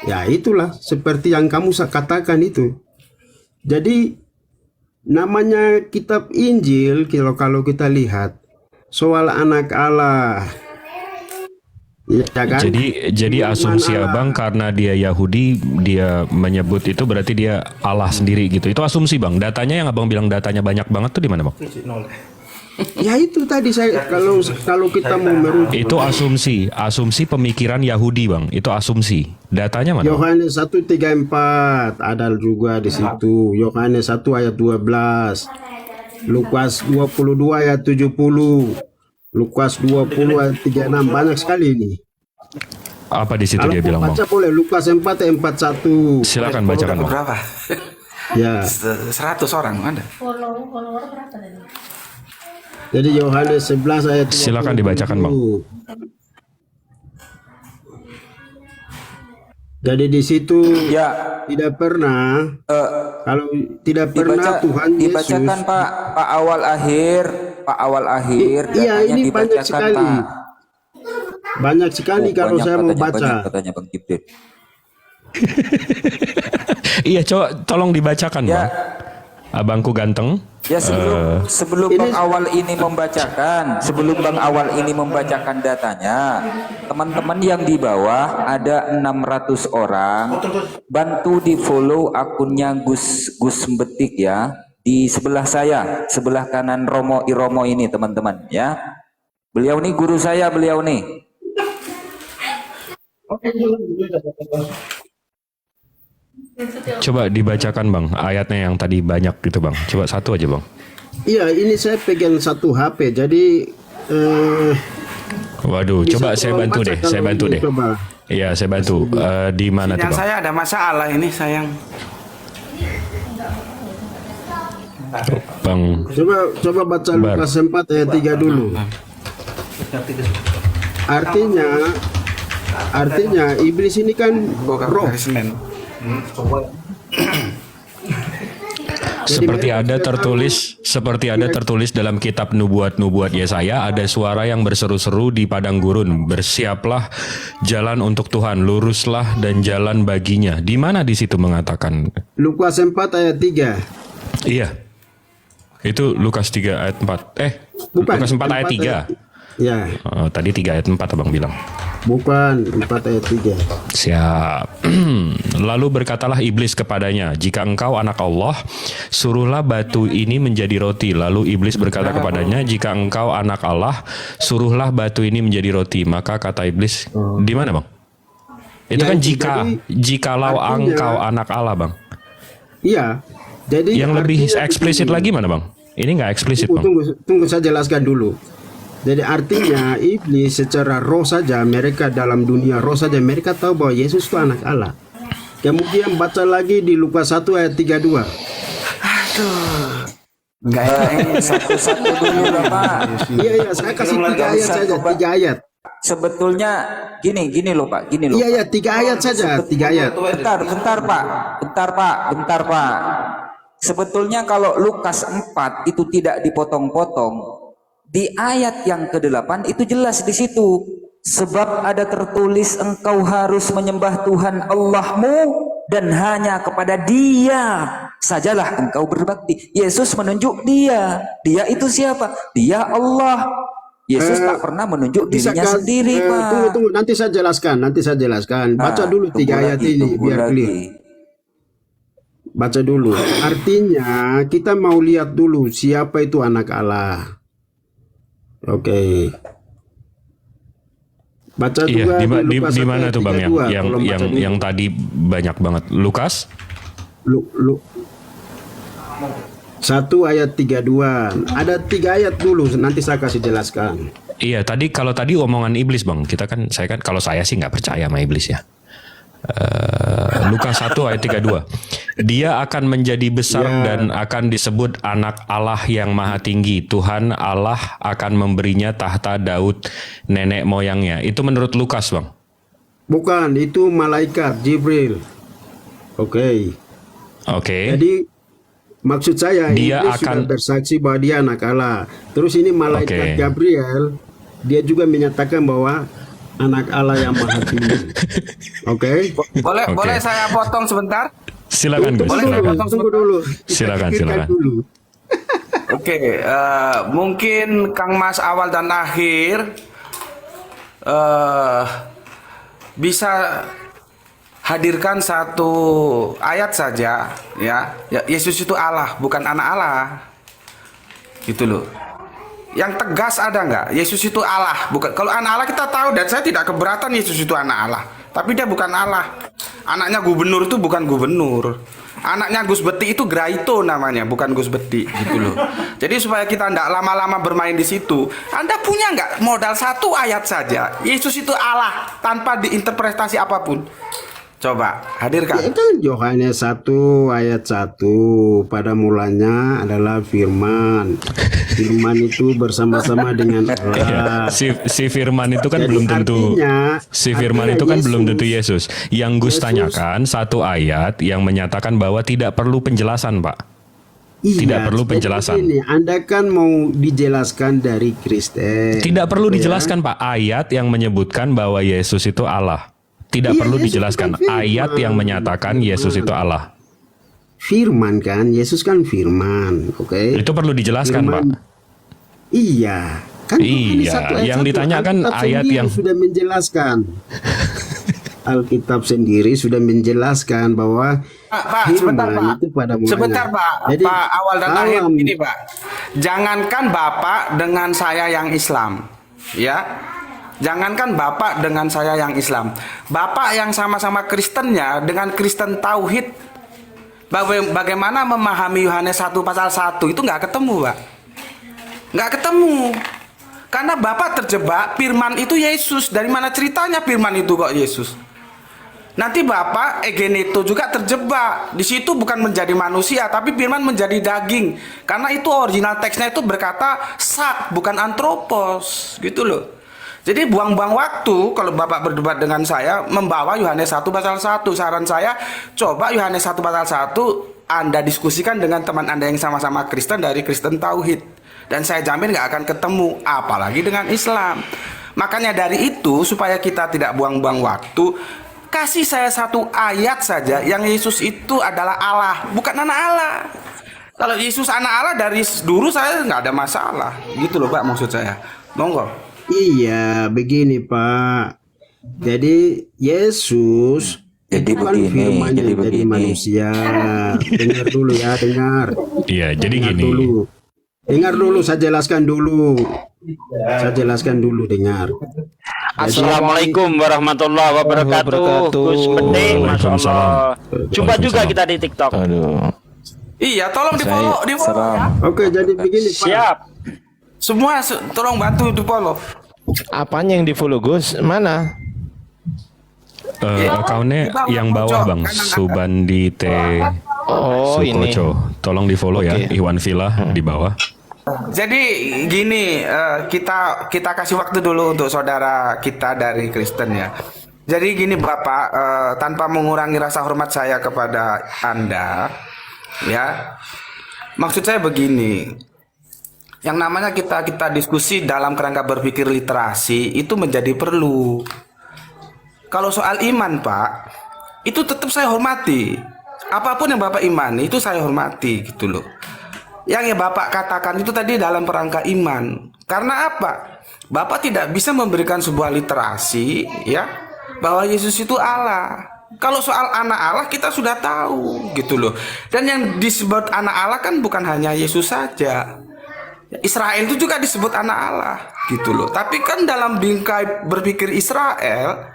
Ya itulah seperti yang kamu katakan itu. Jadi namanya kitab Injil, kalau kita lihat soal anak Allah, ya kan? Jadi asumsi Allah. Abang karena dia Yahudi, dia menyebut itu berarti dia Allah sendiri gitu. Itu asumsi Bang. Datanya yang Abang bilang datanya banyak banget tuh di mana Bang? Ya itu tadi saya kalau kita mau merujuk Itu asumsi pemikiran Yahudi Bang. Itu asumsi. Datanya mana? Bang? Yohanes 1:34 ada juga di situ. Yohanes 1 ayat 12. Lukas 22 ayat 70. Lukas 20 ayat 36, banyak sekali ini. Apa di situ Kalau dia bilang mau Bang? baca boleh Lukas 4 ayat 41. Silakan bacakan Bang. Berapa? Ya. 100 orang ada. Follower berapa tadi? Jadi Yohanes 11 ayat 20. Silakan dibacakan, Bang. Jadi di situ Ya, tidak pernah kalau tidak pernah Tuhan Yesus. dibacakan Pak awal akhir, Iya, datanya ini banyak dibacakan, sekali. Pak. Banyak sekali kalau Banyak saya mau katanya, baca. banyak katanya Bang Jibril. Iya, coba tolong dibacakan, Ya. Bang. Abangku ganteng. Ya sebelum Bang Awal ini membacakan datanya, teman-teman yang di bawah ada 600 orang, bantu di follow akunnya Gus Betik ya, di sebelah saya, sebelah kanan Romo Iromo ini teman-teman ya. Beliau nih guru saya, beliau nih. Coba dibacakan, Bang, ayatnya yang tadi banyak gitu, Bang. Coba satu aja, Bang. Iya, ini saya pegang satu HP. Jadi Waduh, bisa coba saya tolong bantu baca deh, kalau saya bantu ini, deh. coba. Iya, saya bantu. Di mana tuh, Yang Bang? saya ada masalah ini sayang. Bang, Coba baca Bar. Lukas 4 ayat 3 dulu. Artinya iblis ini kan roh. Hari Senin. seperti ada tertulis dalam kitab nubuat Yesaya, ada suara yang berseru-seru di padang gurun, bersiaplah jalan untuk Tuhan, luruslah dan jalan baginya. Di mana di situ mengatakan? Lukas 4 ayat 3. Iya. Itu Lukas 3 ayat 4. Bukan, Lukas 4 ayat 3. Ya, Tadi 3 ayat 4 Abang bilang. bukan 4 ayat 3. Siap. Lalu berkatalah iblis kepadanya, jika engkau anak Allah, suruhlah batu ini menjadi roti. Lalu iblis berkata kepadanya, jika engkau anak Allah, suruhlah batu ini menjadi roti. Maka kata iblis, di mana, Bang? Itu Ya, kan jikalau artinya- engkau anak Allah, Bang. Iya. Jadi Yang lebih artinya eksplisit begini. lagi mana, Bang? Ini nggak eksplisit, Bang. Tunggu saya jelaskan dulu. Jadi artinya iblis secara roh saja, mereka dalam dunia roh saja, mereka tahu bahwa Yesus itu anak Allah. Kemudian baca lagi di Lukas 1 ayat 32. Enggak enak. Satu-satu dulu lah Pak. Iya, saya kasih 3 ayat saja, 3 ayat. Sebetulnya gini loh Pak, gini loh. Iya, 3 ayat saja, 3 ayat. Bentar Pak. Sebetulnya kalau Lukas 4 itu tidak dipotong-potong, di ayat yang ke-8 itu jelas di situ. Sebab ada tertulis engkau harus menyembah Tuhan Allahmu dan hanya kepada Dia sajalah engkau berbakti. Yesus menunjuk Dia. Dia itu siapa? Dia Allah. Yesus tak pernah menunjuk dirinya sendiri, Pak. Tunggu, nanti saya jelaskan. Baca dulu 3 ayat ini biar clear. Baca dulu. Artinya kita mau lihat dulu siapa itu anak Allah. Oke. Baca Iya, juga di Lukas 1 mana ayat tuh, Bang, 32, yang tolong baca dulu. yang tadi banyak banget. Lukas 1 ayat 32. Ada 3 ayat dulu, nanti saya kasih jelaskan. Iya, kalau tadi omongan iblis, Bang. Kalau saya sih nggak percaya sama iblis ya. Lukas 1 ayat 32. Dia akan menjadi besar dan akan disebut anak Allah yang maha tinggi. Tuhan Allah akan memberinya tahta Daud nenek moyangnya. Itu menurut Lukas, Bang. Bukan, itu malaikat Jibril. Oke. Jadi maksud saya Dia Iblis akan- sudah bersaksi bahwa dia anak Allah. Terus ini malaikat Oke. Gabriel, dia juga menyatakan bahwa anak Allah yang maha tinggi. Oke. Boleh saya potong sebentar? Silakan, Gus. Tunggu dulu. Silakan. Dulu. Oke, mungkin Kang Mas awal dan akhir bisa hadirkan satu ayat saja, ya. Yesus itu Allah, bukan anak Allah, gitu loh. Yang tegas ada nggak? Yesus itu Allah, bukan. Kalau anak Allah kita tahu, dan saya tidak keberatan Yesus itu anak Allah, tapi dia bukan Allah. Anaknya gubernur itu bukan gubernur. Anaknya Gus Beti itu Graito namanya, bukan Gus Beti, gitu loh. Jadi supaya kita tidak lama-lama bermain di situ, Anda punya nggak modal satu ayat saja? Yesus itu Allah tanpa diinterpretasi apapun. Coba hadirkan. Ya kan Yohanes 1 ayat 1, pada mulanya adalah firman. Firman itu bersama-sama dengan Allah. Si Firman itu kan Jadi belum tentu. artinya- Si Firman artinya itu kan belum Yesus- tentu Yesus. Yang Gus Yesus- tanyakan satu ayat yang menyatakan bahwa tidak perlu penjelasan, Pak. Iya, Tidak perlu jadi penjelasan. begini, Anda kan mau dijelaskan dari Kristen. Tidak perlu gitu ya. dijelaskan, Pak. Ayat yang menyebutkan bahwa Yesus itu Allah. Tidak Iya, perlu Yesus dijelaskan. kan firman. Ayat yang menyatakan Yesus itu Allah. Firman kan, Yesus kan firman, oke? Itu perlu dijelaskan, Pak. Firman. Iya, kan Iya, Yohanes 1 ayat yang 1, ditanyakan Alkitab ayat sendiri yang- sudah menjelaskan. Alkitab sendiri sudah menjelaskan bahwa Pak, firman sebentar Pak. itu pada mulanya. Sebentar Pak. Jadi, Pak awal dan akhir dalam- ini Pak. Jangankan Bapak dengan saya yang Islam, ya. Jangankan Bapak dengan saya yang Islam. Bapak yang sama-sama Kristennya dengan Kristen Tauhid, bagaimana memahami Yohanes 1 pasal 1 itu nggak ketemu, Pak. Nggak ketemu. Karena Bapak terjebak firman itu Yesus. Dari mana ceritanya firman itu kok Yesus? Nanti Bapak Egeneto juga terjebak. Di situ bukan menjadi manusia, tapi firman menjadi daging. Karena itu original teksnya itu berkata sak, bukan antropos, gitu loh. Jadi buang-buang waktu kalau Bapak berdebat dengan saya membawa Yohanes 1 pasal 1. Saran saya, coba Yohanes 1 pasal 1 Anda diskusikan dengan teman Anda yang sama-sama Kristen dari Kristen Tauhid. Dan saya jamin nggak akan ketemu, apalagi dengan Islam. Makanya dari itu, supaya kita tidak buang-buang waktu, kasih saya satu ayat saja yang Yesus itu adalah Allah, bukan anak Allah. Kalau Yesus anak Allah dari dulu saya nggak ada masalah. Gitu loh Pak maksud saya. Monggo. Iya, begini Pak. Jadi Yesus Jadi itu kan begini, firman jadi yang jadi begini. manusia. Dengar dulu ya, dengar. Iya, jadi Dengar gini. dulu. Dengar dulu, saya jelaskan dulu. Saya jelaskan dulu, dengar. Assalamualaikum warahmatullahi wabarakatuh. Gus Penting, Masya Allah. Jumpa juga kita di TikTok. Iya, tolong di-follow, di-follow ya. Oke, jadi begini Pak. Siap. Semua tolong bantu di-follow. Apanya yang di follow Gus? Mana? Akunnya yang bawah, Bang. Subandi T. Oh, ini. Sukoco. Tolong di-follow ya. Oke. Iwan Villa di bawah. Jadi gini, kita kasih waktu dulu untuk saudara kita dari Kristen ya. Jadi gini Bapak, tanpa mengurangi rasa hormat saya kepada Anda, ya. Maksud saya begini, yang namanya kita diskusi dalam kerangka berpikir literasi itu menjadi perlu. Kalau soal iman Pak, itu tetap saya hormati. Apapun yang Bapak imani itu saya hormati gitu loh. Yang ya Bapak katakan itu tadi dalam kerangka iman. Karena apa? Bapak tidak bisa memberikan sebuah literasi ya bahwa Yesus itu Allah. Kalau soal anak Allah kita sudah tahu gitu loh. Dan yang disebut anak Allah kan bukan hanya Yesus saja. Israel itu juga disebut anak Allah gitu loh. Tapi kan dalam bingkai berpikir Israel,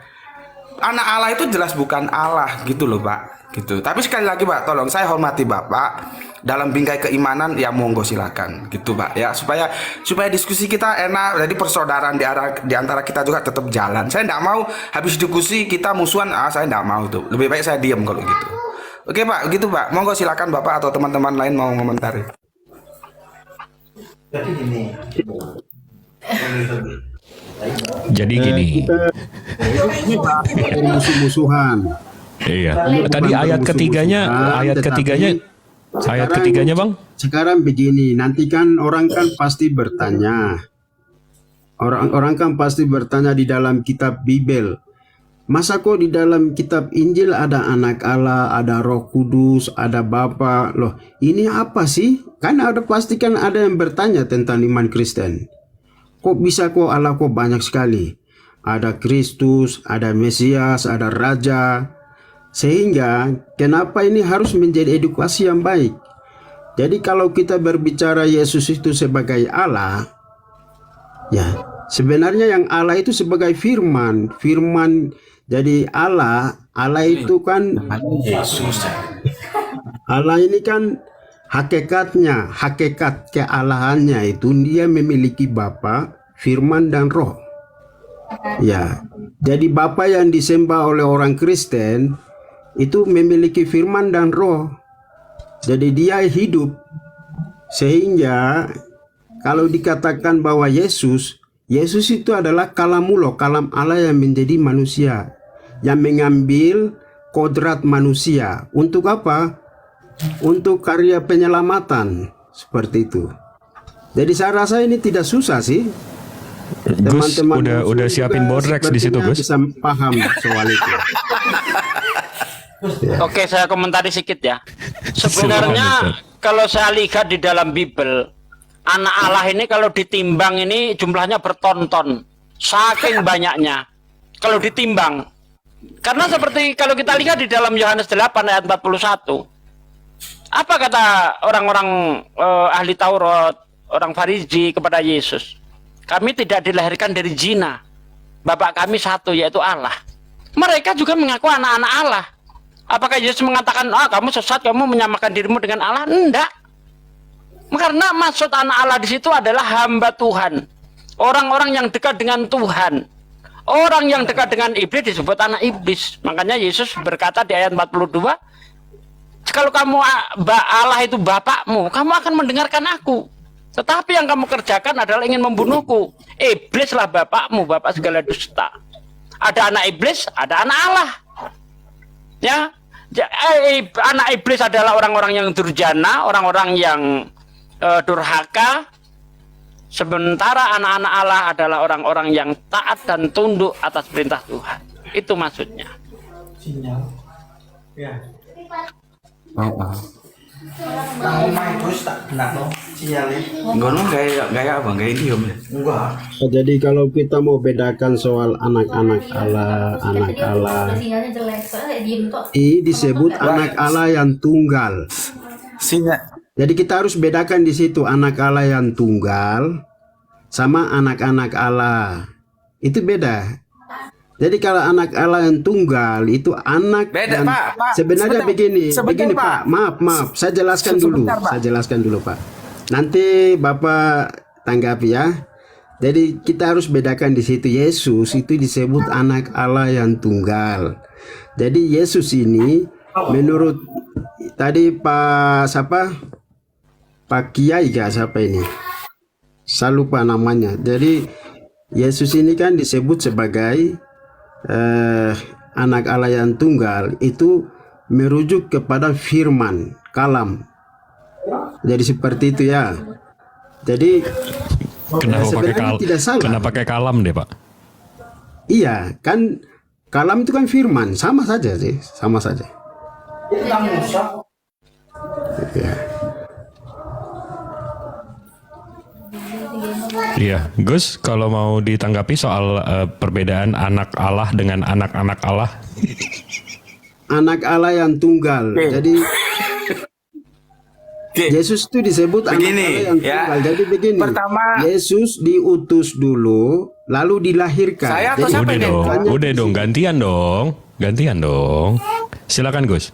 anak Allah itu jelas bukan Allah gitu loh Pak. Gitu. Tapi sekali lagi Pak, tolong saya hormati Bapak dalam bingkai keimanan ya monggo silakan gitu Pak ya supaya diskusi kita enak, jadi persaudaraan di antara kita juga tetap jalan. Saya tidak mau habis diskusi kita musuhan, saya tidak mau tuh. Lebih baik saya diam kalau gitu. Oke Pak, gitu Pak. Monggo silakan Bapak atau teman-teman lain mau komentari. Jadi gini. Kita musuh-musuhan. Iya. Tadi ayat ketiganya, ayat ketiganya Bang. Sekarang begini, nanti kan orang kan pasti bertanya. Orang kan pasti bertanya di dalam kitab Bible. Masa kok di dalam kitab Injil ada anak Allah, ada Roh Kudus, ada Bapa? Loh, ini apa sih? Kan pasti kan ada yang bertanya tentang iman Kristen. Kok bisa kok Allah kok banyak sekali? Ada Kristus, ada Mesias, ada Raja. Sehingga kenapa ini harus menjadi edukasi yang baik? Jadi kalau kita berbicara Yesus itu sebagai Allah, ya sebenarnya yang Allah itu sebagai firman. Jadi Allah itu kan Allah ini kan hakikatnya, hakikat kealahannya itu dia memiliki Bapa, firman dan roh. Ya, jadi Bapa yang disembah oleh orang Kristen itu memiliki firman dan roh. Jadi dia hidup. Sehingga kalau dikatakan bahwa Yesus itu adalah kalamullah, kalam Allah yang menjadi manusia, yang mengambil kodrat manusia. Untuk apa? Untuk karya penyelamatan. Seperti itu. Jadi saya rasa ini tidak susah sih. Gus Teman-teman udah siapin bodrex di situ, sepertinya Gus. bisa paham soal itu. Oke, saya komentari sedikit ya. Silakan, Sebenarnya Ustaz. kalau saya lihat di dalam Bible, anak Allah ini kalau ditimbang ini jumlahnya bertonton, saking banyaknya. Kalau ditimbang, karena seperti kalau kita lihat di dalam Yohanes 8 ayat 41, apa kata orang-orang ahli Taurat, orang Farisi kepada Yesus? Kami tidak dilahirkan dari zina. Bapak kami satu, yaitu Allah. Mereka juga mengaku anak-anak Allah. Apakah Yesus mengatakan, kamu sesat, kamu menyamakan dirimu dengan Allah? Enggak. Karena maksud anak Allah di situ adalah hamba Tuhan. Orang-orang yang dekat dengan Tuhan. Orang yang dekat dengan iblis disebut anak iblis. Makanya Yesus berkata di ayat 42, kalau kamu Allah itu bapakmu, kamu akan mendengarkan aku. Tetapi yang kamu kerjakan adalah ingin membunuhku. Iblislah bapakmu, bapak segala dusta. Ada anak iblis, ada anak Allah. Ya, anak iblis adalah orang-orang yang durjana, orang-orang yang durhaka. Sementara anak-anak Allah adalah orang-orang yang taat dan tunduk atas perintah Tuhan. Itu maksudnya. Ngono gaya apa? Gaya idiom ya? Jadi kalau kita mau bedakan soal anak-anak Allah, Sinyalnya jelek, soalnya diem tok. ini disebut anak Allah yang tunggal. Jadi kita harus bedakan di situ anak Allah yang tunggal sama anak-anak Allah. Itu beda. Jadi kalau anak Allah yang tunggal itu anak Beda, dan Pak. sebenarnya Sebentar, begini Pak. Pak. Maaf, saya jelaskan dulu. Sebentar, Pak. Saya jelaskan dulu, Pak. Nanti Bapak tanggapi ya. Jadi kita harus bedakan di situ. Yesus itu disebut anak Allah yang tunggal. Jadi Yesus ini menurut tadi Pak Kiai gak siapa ini? Saya lupa namanya. Jadi Yesus ini kan disebut sebagai anak Allah yang tunggal, itu merujuk kepada firman kalam. Jadi seperti itu ya. Jadi Kenapa pakai sebenarnya tidak salah. Kenapa pakai kalam deh, Pak? Iya, kan kalam itu kan firman, sama saja sih, sama saja. Ya. Iya, Gus, kalau mau ditanggapi soal perbedaan anak Allah dengan anak-anak Allah. Anak Allah yang tunggal. Jadi Yesus itu disebut Begini, anak Allah yang ya. tunggal. Jadi begini. Pertama- Yesus diutus dulu, lalu dilahirkan. Saya atau Jadi, siapa ini? Udah dong, gantian dong. Silakan, Gus.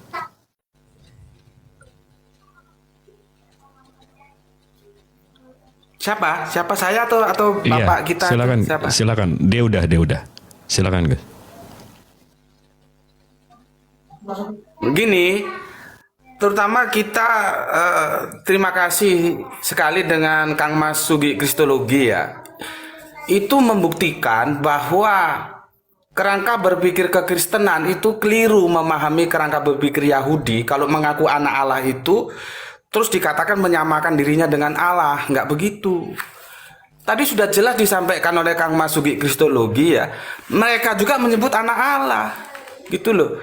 Siapa? Siapa saya atau Iya, bapak kita? silakan, Siapa? silakan. Dia udah. Silakan, Gus. Begini, terutama kita terima kasih sekali dengan Kang Mas Sugi Kristologi ya. Itu membuktikan bahwa kerangka berpikir kekristenan itu keliru memahami kerangka berpikir Yahudi. Kalau mengaku anak Allah itu terus dikatakan menyamakan dirinya dengan Allah, nggak begitu. Tadi sudah jelas disampaikan oleh Kang Mas Sugi Kristologi ya. Mereka juga menyebut anak Allah, gitu loh.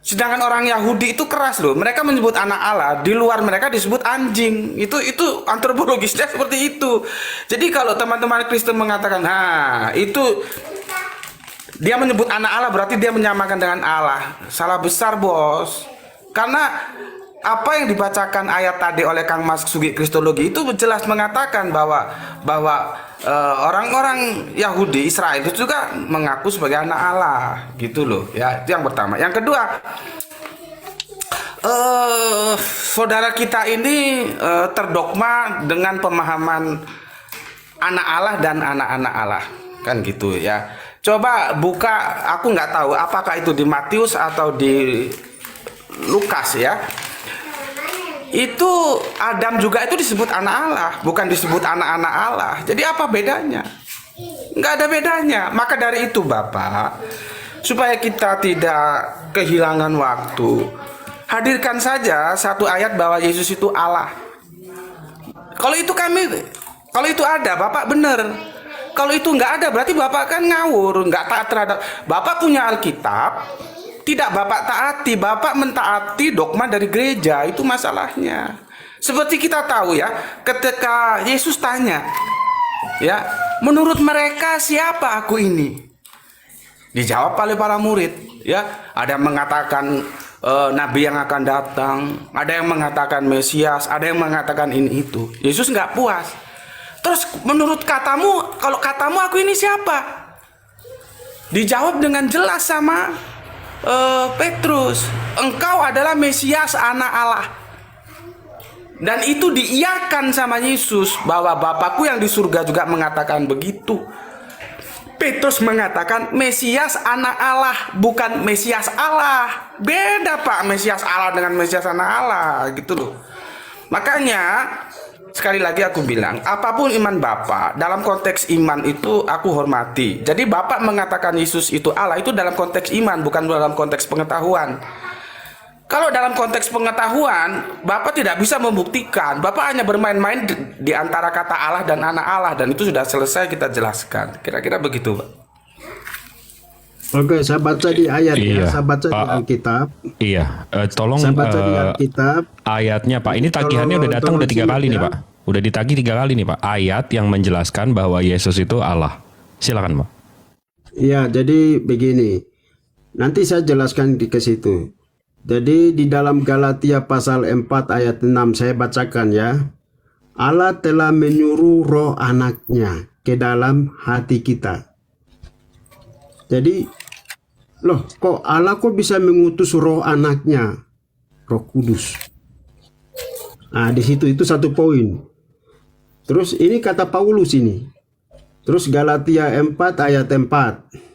Sedangkan orang Yahudi itu keras loh. Mereka menyebut anak Allah, di luar mereka disebut anjing. Itu antropologisnya seperti itu. Jadi kalau teman-teman Kristen mengatakan, itu dia menyebut anak Allah berarti dia menyamakan dengan Allah. Salah besar, Bos. Karena apa yang dibacakan ayat tadi oleh Kang Mas Sugi Kristologi itu jelas mengatakan bahwa orang-orang Yahudi Israel itu juga mengaku sebagai anak Allah, gitu loh ya. Itu yang pertama. Yang kedua, saudara kita ini terdogma dengan pemahaman anak Allah dan anak-anak Allah, kan gitu ya. Coba buka, aku nggak tahu apakah itu di Matius atau di Lukas ya, itu Adam juga itu disebut anak Allah, bukan disebut anak-anak Allah. Jadi apa bedanya? Nggak ada bedanya. Maka dari itu Bapak, supaya kita tidak kehilangan waktu, hadirkan saja satu ayat bahwa Yesus itu Allah. Kalau itu ada, Bapak benar. Kalau itu nggak ada, berarti Bapak kan ngawur, nggak taat terhadap. Bapak punya Alkitab, tidak Bapak taati, Bapak mentaati dogma dari gereja, itu masalahnya. Seperti kita tahu ya, ketika Yesus tanya, ya, menurut mereka siapa aku ini? Dijawab oleh para murid, ya, ada yang mengatakan nabi yang akan datang, ada yang mengatakan Mesias, ada yang mengatakan ini itu. Yesus nggak puas. Terus menurut katamu, kalau katamu aku ini siapa? Dijawab dengan jelas sama Petrus, engkau adalah Mesias anak Allah. Dan itu diiyakan sama Yesus bahwa Bapakku yang di surga juga mengatakan begitu. Petrus mengatakan Mesias anak Allah, bukan Mesias Allah. Beda Pak, Mesias Allah dengan Mesias anak Allah, gitu loh. Makanya sekali lagi aku bilang, apapun iman Bapak, dalam konteks iman itu aku hormati. Jadi Bapak mengatakan Yesus itu Allah, itu dalam konteks iman, bukan dalam konteks pengetahuan. Kalau dalam konteks pengetahuan, Bapak tidak bisa membuktikan. Bapak hanya bermain-main di antara kata Allah dan anak Allah, dan itu sudah selesai kita jelaskan. Kira-kira begitu, Pak. Oke, saya baca di ayat Iya, ya, saya baca di Pak. Alkitab. Iya, tolong Saya baca di Alkitab. ayatnya Pak. Ini tagihannya udah datang udah 3 kali nih ya. Pak. Udah ditagih 3 kali nih Pak. Ayat yang menjelaskan bahwa Yesus itu Allah. Silakan Pak. Ya, jadi begini. Nanti saya jelaskan ke situ. Jadi di dalam Galatia pasal 4 ayat 6 saya bacakan ya. Allah telah menyuruh roh anaknya ke dalam hati kita. Jadi, loh kok Allah kok bisa mengutus roh anaknya? Roh Kudus. Nah, di situ itu satu poin. Terus ini kata Paulus ini. Terus Galatia 4 ayat 4.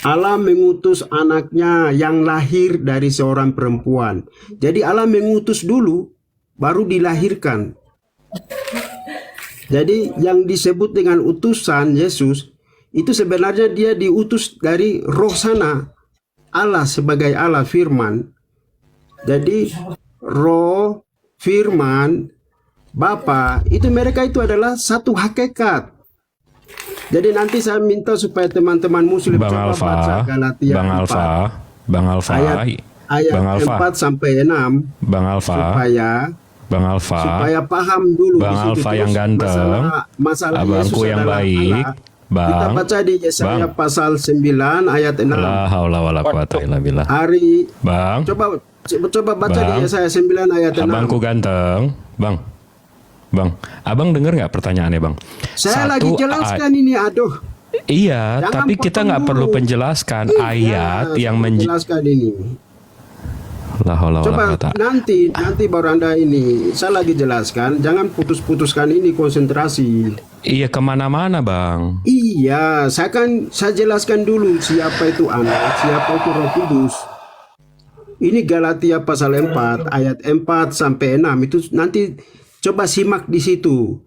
Allah mengutus anaknya yang lahir dari seorang perempuan. Jadi Allah mengutus dulu, baru dilahirkan. Jadi yang disebut dengan utusan Yesus, itu sebenarnya dia diutus dari roh sana. Allah sebagai Allah firman. Jadi roh, firman, Bapa, itu mereka itu adalah satu hakikat. Jadi nanti saya minta supaya teman-teman muslim Bang coba Alfa, baca Galatia Bang 4, Alfa, Bang Alfa, ayat Bang Alfa, 4 sampai 6 Bang Alfa, Bang Alfa, supaya paham dulu Bang di situ. Alfa Terus yang ganteng, masalah abangku Yesus yang adalah baik, Allah. Bang. Kita baca di Yesaya pasal 9 ayat 6. La haula wala quwata illa billah. Hari Bang, coba baca Bang. di Yesaya 9 ayat 6. abangku ganteng, Bang. Bang, abang dengar nggak pertanyaannya Bang? Saya lagi jelaskan ini, aduh. Iya, Jangan tapi kita potong nggak dulu. perlu penjelaskan ayat Iya, yang saya menjelaskan ini. La haula wala Coba quwata. nanti baru Anda ini. Saya lagi jelaskan, jangan putus-putuskan ini, konsentrasi. Iya, kemana-mana Bang. Iya, saya jelaskan dulu siapa itu anak, siapa itu Roh Kudus. Ini Galatia pasal 4 ayat 4 sampai 6 itu nanti coba simak di situ.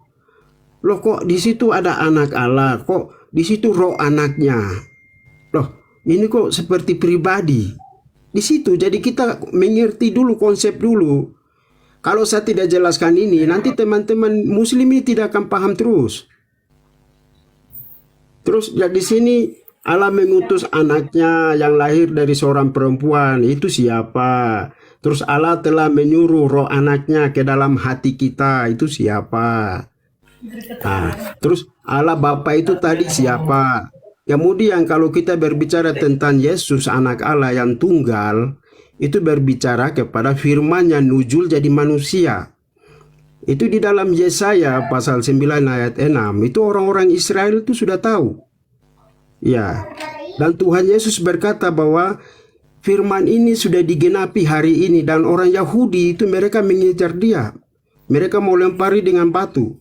Loh kok di situ ada anak Allah, kok di situ roh anaknya. Loh, ini kok seperti pribadi. Di situ jadi kita mengerti dulu konsep dulu. Kalau saya tidak jelaskan ini, nanti teman-teman muslim ini tidak akan paham terus. Terus ya, di sini Allah mengutus anaknya yang lahir dari seorang perempuan. Itu siapa? Terus Allah telah menyuruh roh anaknya ke dalam hati kita. Itu siapa? Nah, terus Allah Bapa itu tadi siapa? Kemudian kalau kita berbicara tentang Yesus anak Allah yang tunggal, itu berbicara kepada firman yang nuzul jadi manusia. Itu di dalam Yesaya pasal 9 ayat 6. Itu orang-orang Israel itu sudah tahu. Ya. Dan Tuhan Yesus berkata bahwa firman ini sudah digenapi hari ini, dan orang Yahudi itu mereka mengejar dia. Mereka mau lempari dengan batu.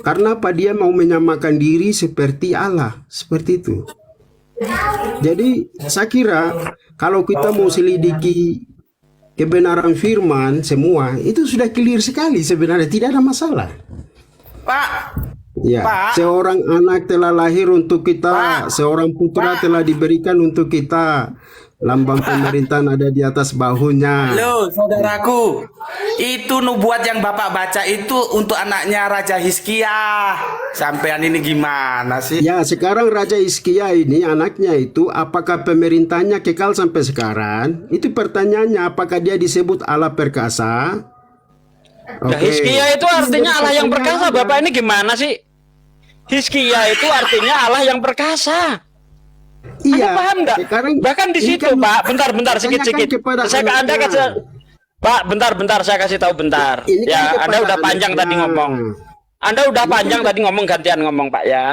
Karena apa? Dia mau menyamakan diri seperti Allah. Seperti itu. Jadi saya kira kalau kita mau selidiki kebenaran firman semua itu sudah clear sekali sebenarnya, tidak ada masalah. Pak, Ya, Pak. seorang anak telah lahir untuk kita, seorang putra telah diberikan untuk kita. Lambang pemerintahan ada di atas bahunya. Loh, saudaraku, itu nubuat yang Bapak baca itu untuk anaknya Raja Hizkia. Sampean ini gimana sih? Ya, sekarang Raja Hizkia ini anaknya itu apakah pemerintahnya kekal sampai sekarang? Itu pertanyaannya, apakah dia disebut Allah perkasa? Nah, Hizkia itu artinya Allah yang perkasa. Bapak ini gimana sih? Hizkia itu artinya Allah yang perkasa. Iya. Anda paham nggak? Sekarang Bahkan di ini situ, kan Pak. Bentar, sedikit-sedikit. kepada Saya ke Anda anaknya. kasih, Pak. Bentar, saya kasih tahu bentar. Ini kan Ya, kepada Anda udah panjang anaknya. tadi ngomong. Anda udah panjang tadi ngomong, gantian ngomong, Pak ya.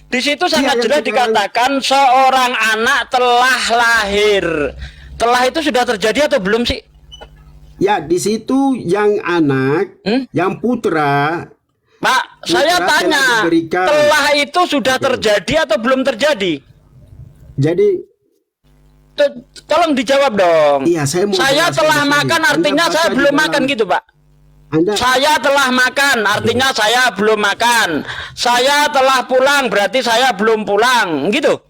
Di situ sangat yang jelas sekarang- dikatakan seorang anak telah lahir. Telah itu sudah terjadi atau belum sih? Ya, di situ yang anak, yang putra. Pak, Putra saya telah tanya, diberikan. telah itu sudah terjadi atau belum terjadi? Jadi, Tolong dijawab dong. iya, saya mau Saya jelaskan telah di sini. makan Anda artinya baca saya di belum dalam- makan gitu, Pak. Anda Saya telah makan artinya saya belum makan. Saya telah pulang berarti saya belum pulang, gitu.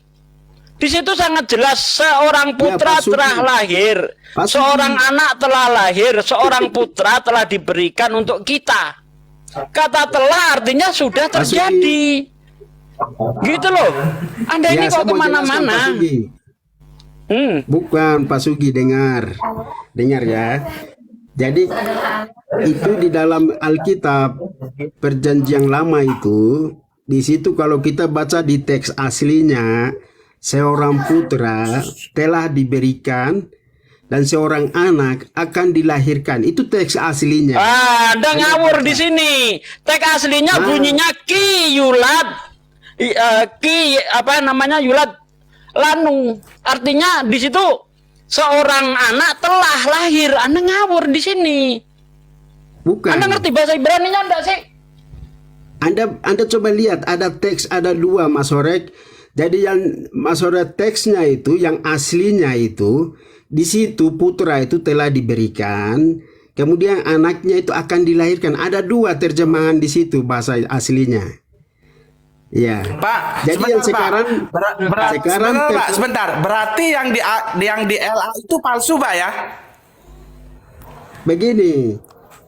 Di situ sangat jelas seorang putra Pak Sugi. telah lahir, Pak Sugi. seorang anak telah lahir, seorang putra telah diberikan untuk kita. Kata telah artinya sudah Pak Sugi. terjadi. Gitu loh. Anda ini saya kok mau jelaskan, Pak kemana-mana. Sugi. Bukan Pak Sugi, dengar ya. Jadi itu di dalam Alkitab Perjanjian Lama itu, di situ kalau kita baca di teks aslinya, seorang putra telah diberikan dan seorang anak akan dilahirkan. Itu teks aslinya. Anda ngawur di sini. Teks aslinya bunyinya ki yulad, yulad lanu. Artinya di situ seorang anak telah lahir. Anda ngawur di sini. Bukan. Anda ngerti bahasa Ibrani-nya enggak sih? Anda coba lihat, ada teks, ada dua, Mas Horek. Jadi yang Mas Horek teksnya itu, yang aslinya itu, di situ putra itu telah diberikan, kemudian anaknya itu akan dilahirkan. Ada dua terjemahan di situ bahasa aslinya. Ya. Pak, Jadi yang sekarang, sekarang sebentar. Berarti yang di LA itu palsu, Pak ya? begini,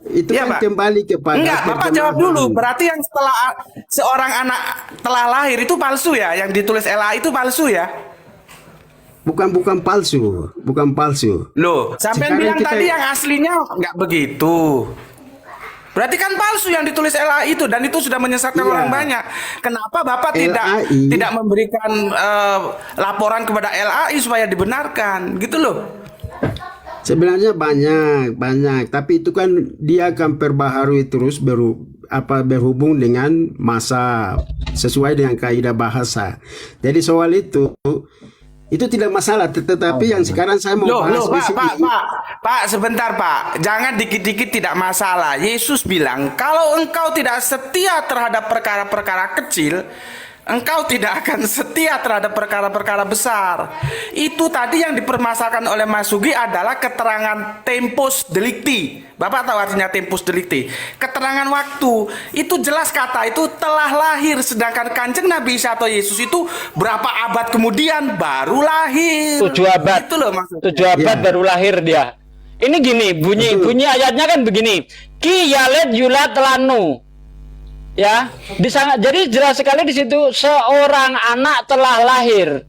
itu Iya, kan Pak. kembali kepada Enggak, Bapak jawab dulu. Berarti yang setelah seorang anak telah lahir itu palsu ya? Yang ditulis LA itu palsu ya? bukan palsu, bukan palsu. Loh, sampai Sekarang bilang kita- tadi yang aslinya nggak begitu. Berarti kan palsu yang ditulis LA itu, dan itu sudah menyesatkan Iya. orang banyak. Kenapa Bapak LAI. tidak memberikan laporan kepada LAI supaya dibenarkan, gitu loh? Sebenarnya banyak, tapi itu kan dia akan perbaharui terus berhubung dengan masa, sesuai dengan kaidah bahasa. Jadi soal itu tidak masalah, tetapi yang sekarang saya mau bahas Loh, di Pak, sini. Pak, sebentar, Pak. Jangan dikit-dikit tidak masalah. Yesus bilang, kalau engkau tidak setia terhadap perkara-perkara kecil, engkau tidak akan setia terhadap perkara-perkara besar. Itu tadi yang dipermasalahkan oleh Mas Sugi adalah keterangan tempus delicti. Bapak tahu artinya tempus delicti? Keterangan waktu. Itu jelas kata itu telah lahir. Sedangkan Kanjeng Nabi Isa atau Yesus itu berapa abad kemudian baru lahir. 7 abad. Itu loh maksudnya. 7 abad baru lahir dia. Ini gini, bunyi ayatnya kan begini. Ki yaled yulat lanu. Ya, jadi jelas sekali di situ seorang anak telah lahir.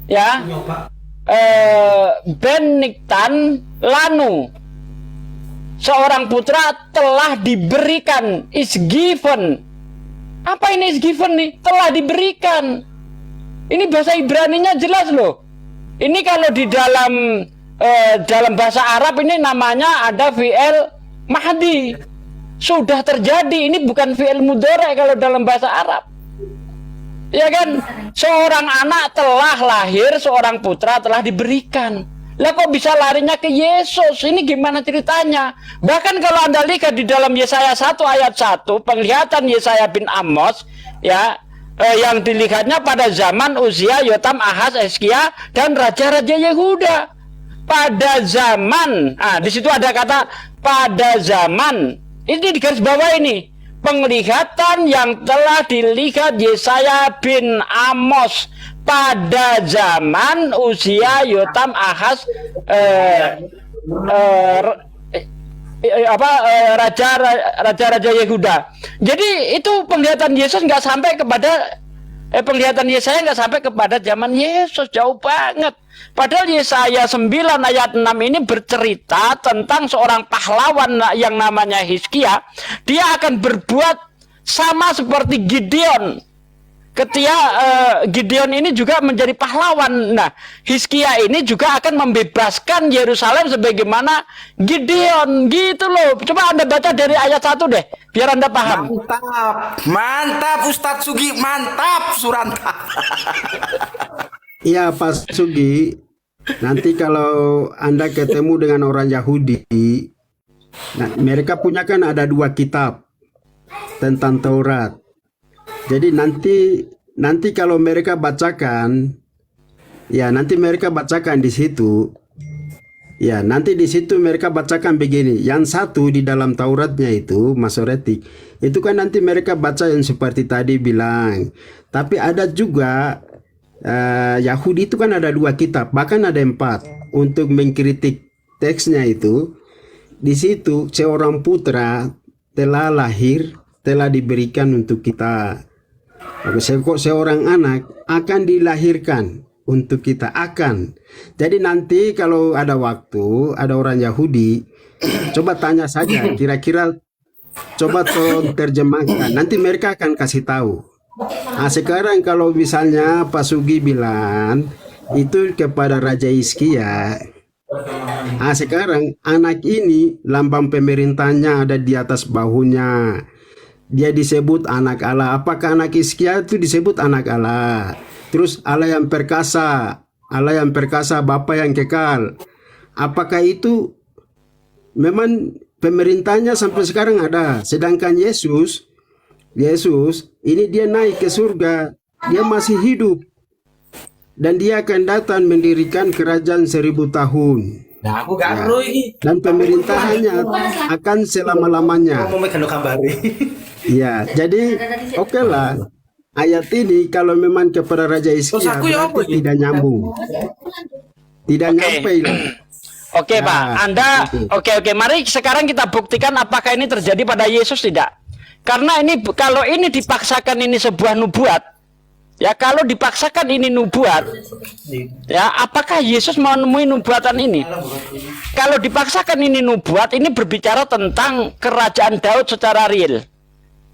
Ya. Beniktan lanu. Seorang putra telah diberikan, is given. Apa ini is given nih? Telah diberikan. Ini bahasa Ibrani-nya jelas loh. Ini kalau di dalam bahasa Arab ini namanya ada fi'il mahdi. Sudah terjadi, ini bukan fi'il mudhari kalau dalam bahasa Arab. Ya kan? Seorang anak telah lahir, seorang putra telah diberikan. Lah kok bisa larinya ke Yesus? Ini gimana ceritanya? Bahkan kalau Anda lihat di dalam Yesaya 1 ayat 1, penglihatan Yesaya bin Amos, ya, yang dilihatnya pada zaman Uzia, Yotam, Ahaz, Hizkia dan raja-raja Yehuda. Pada zaman, di situ ada kata pada zaman. Ini di garis bawah ini. Penglihatan yang telah dilihat Yesaya bin Amos pada zaman Uzia, Yotam, Ahaz, raja-raja Yehuda. Jadi itu penglihatan Yesus nggak sampai kepada penglihatan Yesaya nggak sampai kepada zaman Yesus, jauh banget. Padahal Yesaya 9 ayat 6 ini bercerita tentang seorang pahlawan yang namanya Hizkia. Dia akan berbuat sama seperti Gideon. Ketika Gideon ini juga menjadi pahlawan. Nah, Hizkia ini juga akan membebaskan Yerusalem sebagaimana Gideon, gitu loh. Coba Anda baca dari ayat 1 deh, biar Anda paham. Mantap Ustadz Sugi, mantap Suranta. Iya Pak Sugi, nanti kalau Anda ketemu dengan orang Yahudi, nah, mereka punya kan ada 2 kitab tentang Taurat. Jadi nanti kalau mereka bacakan, ya nanti mereka bacakan di situ, ya nanti di situ mereka bacakan begini. Yang satu di dalam Tauratnya itu Masoretik, itu kan nanti mereka baca yang seperti tadi bilang. Tapi ada juga Yahudi itu kan ada 2 kitab, bahkan ada 4 untuk mengkritik teksnya itu. Di situ seorang putra telah lahir, telah diberikan untuk kita. Seorang anak akan dilahirkan untuk kita, akan. Jadi nanti kalau ada waktu, ada orang Yahudi, coba tanya saja, kira-kira coba tolong terjemahkan. Nanti mereka akan kasih tahu. Nah, sekarang kalau misalnya Pak Sugi bilang itu kepada Raja Hizkia, nah sekarang anak ini lambang pemerintahnya ada di atas bahunya. Dia disebut anak Allah. Apakah anak Hizkia itu disebut anak Allah? Terus Allah yang perkasa, Bapa yang kekal. Apakah itu memang pemerintahnya sampai sekarang ada? Sedangkan Yesus ini dia naik ke surga, dia masih hidup, dan dia akan datang mendirikan kerajaan 1000 tahun. Nah, aku gak perlu ini. Dan pemerintahannya akan selama-lamanya. Ya, jadi oke lah. Ayat ini kalau memang kepada Raja Hizkia berarti tidak nyambung. Tidak nyampe. Oke, Pak. Anda oke. Mari sekarang kita buktikan apakah ini terjadi pada Yesus tidak. Karena ini kalau ini dipaksakan ini sebuah nubuat, ya kalau dipaksakan ini nubuat, ya apakah Yesus mau menemui nubuatan ini? Kalau dipaksakan ini nubuat, ini berbicara tentang kerajaan Daud secara real,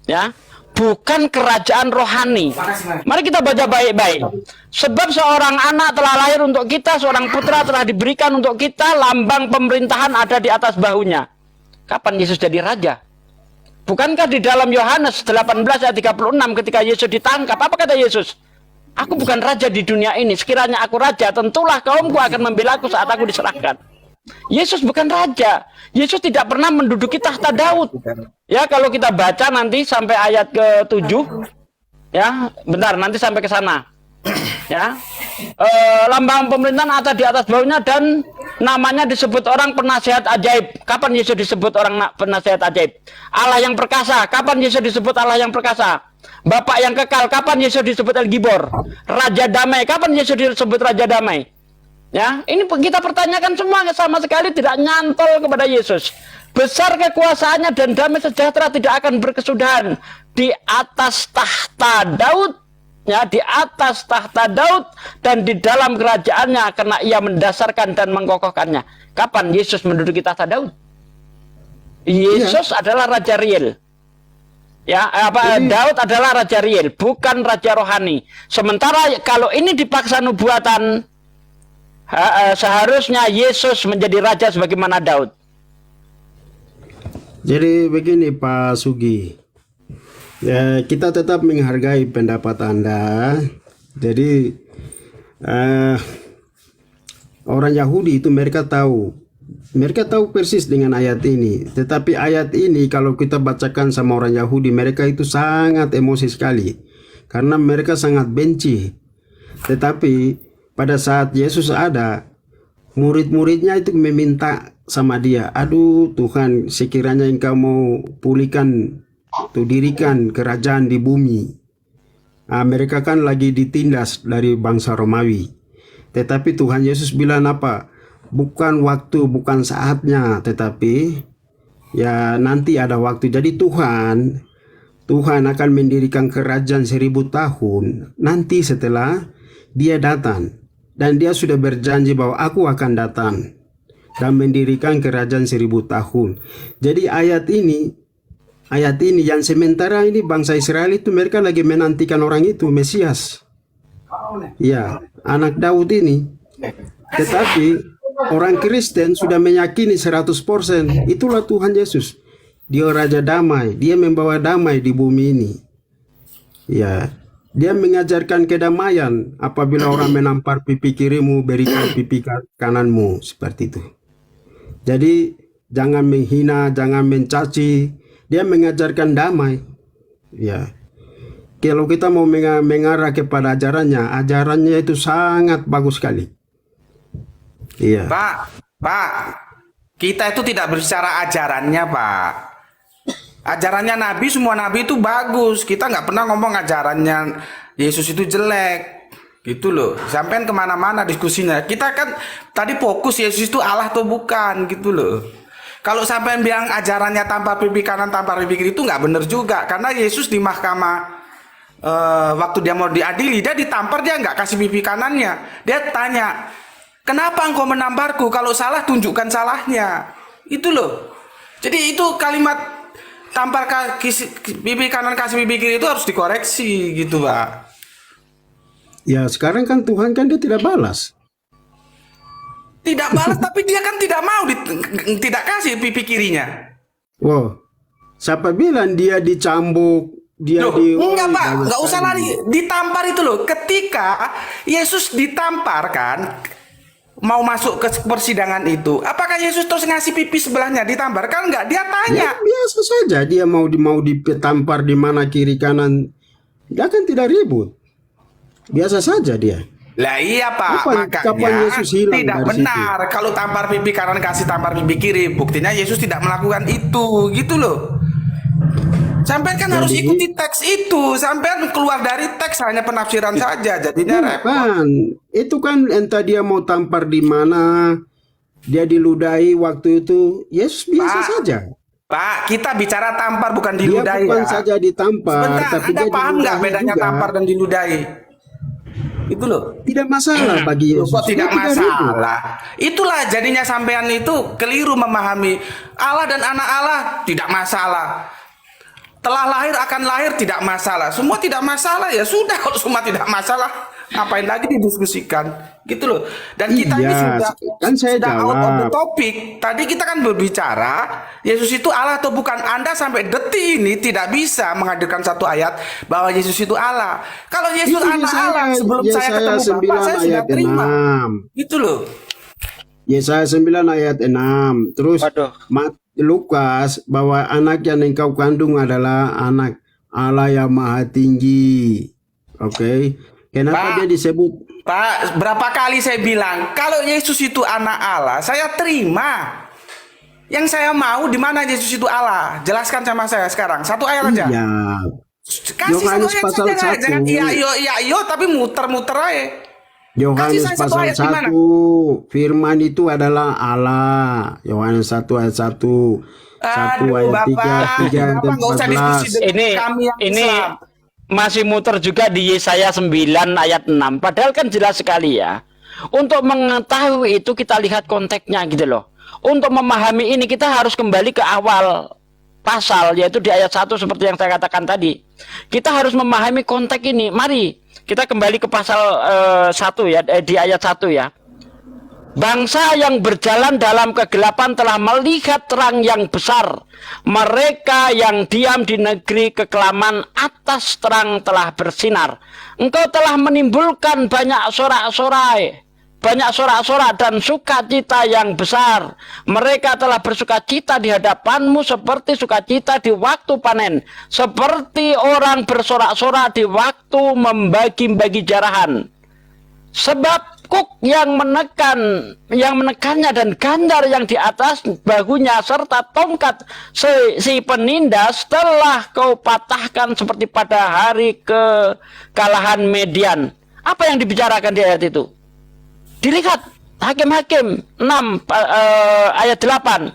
ya, bukan kerajaan rohani. Mari kita baca baik-baik. Sebab seorang anak telah lahir untuk kita, seorang putra telah diberikan untuk kita, lambang pemerintahan ada di atas bahunya. Kapan Yesus jadi raja? Bukankah di dalam Yohanes 18 ayat 36 ketika Yesus ditangkap, apa kata Yesus? Aku bukan raja di dunia ini, sekiranya aku raja, tentulah kaumku akan membela aku saat aku diserahkan. Yesus bukan raja. Yesus tidak pernah menduduki tahta Daud. Ya, kalau kita baca nanti sampai ayat ke-7, ya, bentar, nanti sampai ke sana. Ya, lambang pemerintahan ada di atas baunya dan namanya disebut orang penasihat ajaib. Kapan Yesus disebut orang penasihat ajaib? Allah yang perkasa. Kapan Yesus disebut Allah yang perkasa? Bapak yang kekal. Kapan Yesus disebut El Gibor? Raja damai. Kapan Yesus disebut Raja damai? Ya, ini kita pertanyakan semua, sama sekali tidak nyantol kepada Yesus. Besar kekuasaannya dan damai sejahtera tidak akan berkesudahan di atas tahta Daud. Ya, di atas tahta Daud dan di dalam kerajaannya, karena ia mendasarkan dan mengkokohkannya. Kapan Yesus menduduki tahta Daud? Yesus adalah raja real. Ya, Daud adalah raja real, bukan raja rohani. Sementara kalau ini dipaksa nubuatan, seharusnya Yesus menjadi raja sebagaimana Daud. Jadi begini Pak Sugi. Ya, kita tetap menghargai pendapat Anda. Jadi orang Yahudi itu mereka tahu persis dengan ayat ini. Tetapi ayat ini kalau kita bacakan sama orang Yahudi, mereka itu sangat emosi sekali. karena mereka sangat benci. Tetapi pada saat Yesus ada, murid-muridnya itu meminta sama dia, aduh Tuhan, sekiranya engkau mau pulihkan, tuh dirikan kerajaan di bumi. Nah, mereka kan lagi ditindas dari bangsa Romawi. Tetapi Tuhan Yesus bilang apa? Bukan waktu, bukan saatnya, tetapi ya nanti ada waktu. Jadi Tuhan akan mendirikan kerajaan 1000 tahun nanti setelah dia datang. Dan dia sudah berjanji bahwa aku akan datang dan mendirikan kerajaan 1000 tahun. Jadi ayat ini yang sementara ini bangsa Israel itu mereka lagi menantikan orang itu, Mesias. Ya, anak Daud ini. Tetapi orang Kristen sudah meyakini 100%, itulah Tuhan Yesus. Dia Raja Damai, dia membawa damai di bumi ini. Ya, dia mengajarkan kedamaian. Apabila orang menampar pipi kirimu, berikan pipi kananmu, seperti itu. Jadi jangan menghina, jangan mencaci. Dia mengajarkan damai. Ya. Kalau kita mau mengarah kepada ajarannya itu sangat bagus sekali. Iya. Pak, kita itu tidak berbicara ajarannya, Pak. Ajarannya Nabi, semua Nabi itu bagus. Kita nggak pernah ngomong ajarannya Yesus itu jelek. Gitu loh. Sampai kemana-mana diskusinya. Kita kan tadi fokus Yesus itu Allah atau bukan, gitu loh. Kalau sampai bilang ajarannya tampar pipi kanan, tampar pipi kiri, itu nggak bener juga. Karena Yesus di mahkamah, waktu dia mau diadili, dia ditampar, dia nggak kasih pipi kanannya. Dia tanya, kenapa engkau menamparku? Kalau salah, tunjukkan salahnya. Itu loh. Jadi itu kalimat tampar pipi kanan, kasih pipi kiri itu harus dikoreksi gitu, Pak. Ya sekarang kan Tuhan kan dia tidak balas. Tidak balas, tapi dia kan tidak mau tidak kasih pipi kirinya. Wow, siapa bilang dia dicambuk, dia Loh, di... enggak Pak, enggak usah lari, ditampar itu loh. Ketika Yesus ditampar kan, mau masuk ke persidangan itu, apakah Yesus terus ngasih pipi sebelahnya ditampar? Kan enggak, dia tanya. Ya, biasa saja dia mau ditampar di mana kiri kanan, dia kan tidak ribut. Biasa saja dia. Lah iya Pak, kapan Yesus hilang tidak dari benar situ? kalau tampar pipi kanan kasih tampar pipi kiri. Buktinya Yesus tidak melakukan itu, gitu loh. Sampai kan harus ikuti teks itu. Sampai keluar dari teks hanya penafsiran saja, jadinya repot. Kan, itu kan entah dia mau tampar di mana, dia diludahi waktu itu, Yesus biasa saja. Pak, kita bicara tampar bukan Dia diludahi bukan ya. saja ditampar, Sebentar, tapi Anda dia paham nggak diludahi bedanya juga. tampar dan diludahi? Itu loh. Tidak masalah bagi Loh, Yesus. kok tidak Dia ribut. masalah? Itulah jadinya sampean itu keliru memahami Allah dan anak Allah tidak masalah. Telah lahir akan lahir tidak masalah. Semua tidak masalah, ya sudah. Kalau semua tidak masalah, ngapain lagi didiskusikan? Gitu loh. Dan kita ini Iya, kan saya sudah out of the jawab. topic. Tadi kita kan berbicara Yesus itu Allah atau bukan. Anda sampai detik ini tidak bisa menghadirkan satu ayat bahwa Yesus itu Allah. Kalau Yesus Itu anak Yesaya- Allah, sebelum saya Yesaya ketemu Bapak, 9 saya sudah ayat terima. 6. Gitu loh. Yesaya 9 ayat 6. Terus Waduh. Lukas, bahwa anak yang engkau kandung adalah anak Allah yang maha tinggi. Oke. Kenapa Pak. dia disebut? Pak, berapa kali saya bilang kalau Yesus itu anak Allah, saya terima. Yang saya mau di mana Yesus itu Allah? Jelaskan sama saya sekarang. Satu ayat aja. Iya. Kasih Yohanes satu ayat pasal saja, 1. jangan iya tapi muter-muter aja. Yohanes Kasih saya satu pasal ayat di mana? 1. Firman itu adalah Allah. Yohanes 1 ayat 1. 1 Aduh, ayat 3, Bapak, 3 ayat Bapak nggak usah diskusi 14. dengan kami yang Ini Islam. masih muter juga di Yesaya 9 ayat 6. Padahal kan jelas sekali ya. Untuk mengetahui itu kita lihat konteksnya gitu loh. Untuk memahami ini kita harus kembali ke awal pasal, yaitu di ayat 1 seperti yang saya katakan tadi. Kita harus memahami konteks ini. Mari kita kembali ke pasal 1 ya, di ayat 1 ya. Bangsa yang berjalan dalam kegelapan telah melihat terang yang besar. Mereka yang diam di negeri kekelaman atas terang telah bersinar. Engkau telah menimbulkan banyak sorak-sorai. banyak sorak-sorak dan sukacita yang besar. Mereka telah bersukacita di hadapanmu seperti sukacita di waktu panen, seperti orang bersorak-sorak di waktu membagi-bagi jarahan. Sebab kuk yang menekannya dan gandar yang di atas bahunya serta tongkat si penindas telah kau patahkan seperti pada hari kekalahan Median. Apa yang dibicarakan di ayat itu? Dilihat Hakim-Hakim 6 ayat 8.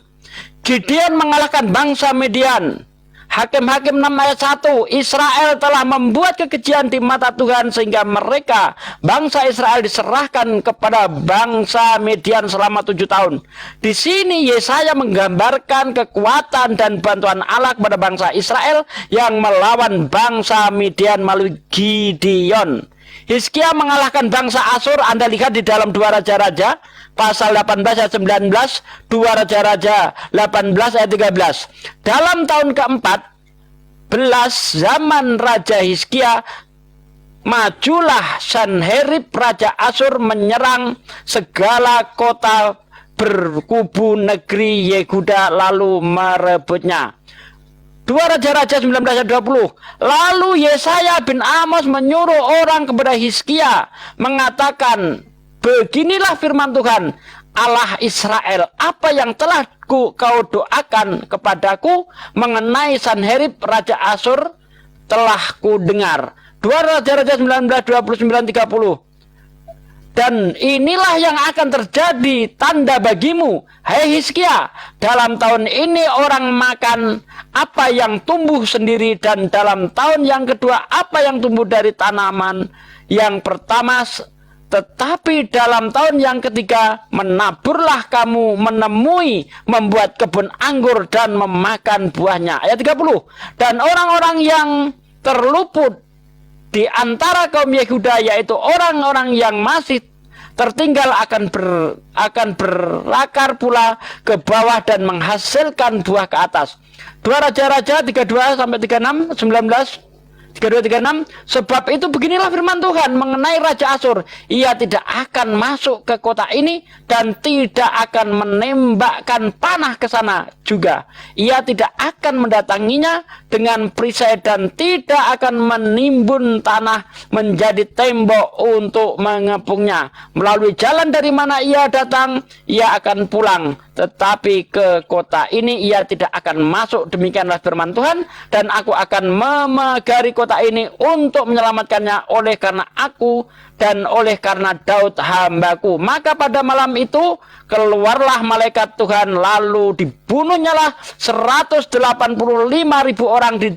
Gideon mengalahkan bangsa Median. Hakim-Hakim 6 ayat 1. Israel telah membuat kekejian di mata Tuhan sehingga mereka, bangsa Israel, diserahkan kepada bangsa Median selama 7 tahun. Di sini Yesaya menggambarkan kekuatan dan bantuan Allah kepada bangsa Israel yang melawan bangsa Median melalui Gideon. Hizkia mengalahkan bangsa Asyur. Anda lihat di dalam 2 Raja-Raja pasal 18 ayat 19, 2 Raja-Raja 18 ayat 13. Dalam tahun ke-14 zaman Raja Hizkia, majulah Sanherib Raja Asyur menyerang segala kota berkubu negeri Yehuda lalu merebutnya. 2 Raja-Raja 19 ayat 20. Lalu Yesaya bin Amos menyuruh orang kepada Hizkia mengatakan, beginilah firman Tuhan Allah Israel, apa yang telah kau doakan kepadaku mengenai Sanherib Raja Asyur telah ku dengar. 2 Raja-Raja 19 29 30. Dan inilah yang akan terjadi tanda bagimu, hai Hizkia. Dalam tahun ini orang makan apa yang tumbuh sendiri, dan dalam tahun yang kedua apa yang tumbuh dari tanaman yang pertama. Tetapi dalam tahun yang ketiga menaburlah kamu menemui membuat kebun anggur dan memakan buahnya. Ayat 30. Dan orang-orang yang terluput di antara kaum Yehuda, yaitu orang-orang yang masih tertinggal akan berakar pula ke bawah dan menghasilkan buah ke atas. 2 Raja-Raja 32 sampai 36 19 32-36. Sebab itu beginilah firman Tuhan mengenai Raja Asyur, ia tidak akan masuk ke kota ini dan tidak akan menembakkan panah ke sana juga. Ia tidak akan mendatanginya dengan perisai dan tidak akan menimbun tanah menjadi tembok untuk mengepungnya. Melalui jalan dari mana ia datang, ia akan pulang. Tetapi ke kota ini ia tidak akan masuk. Demikianlah firman Tuhan. Dan aku akan memegari kota ini untuk menyelamatkannya oleh karena aku dan oleh karena Daud hambaku. Maka pada malam itu keluarlah malaikat Tuhan, lalu dibunuhnyalah 185.000 orang di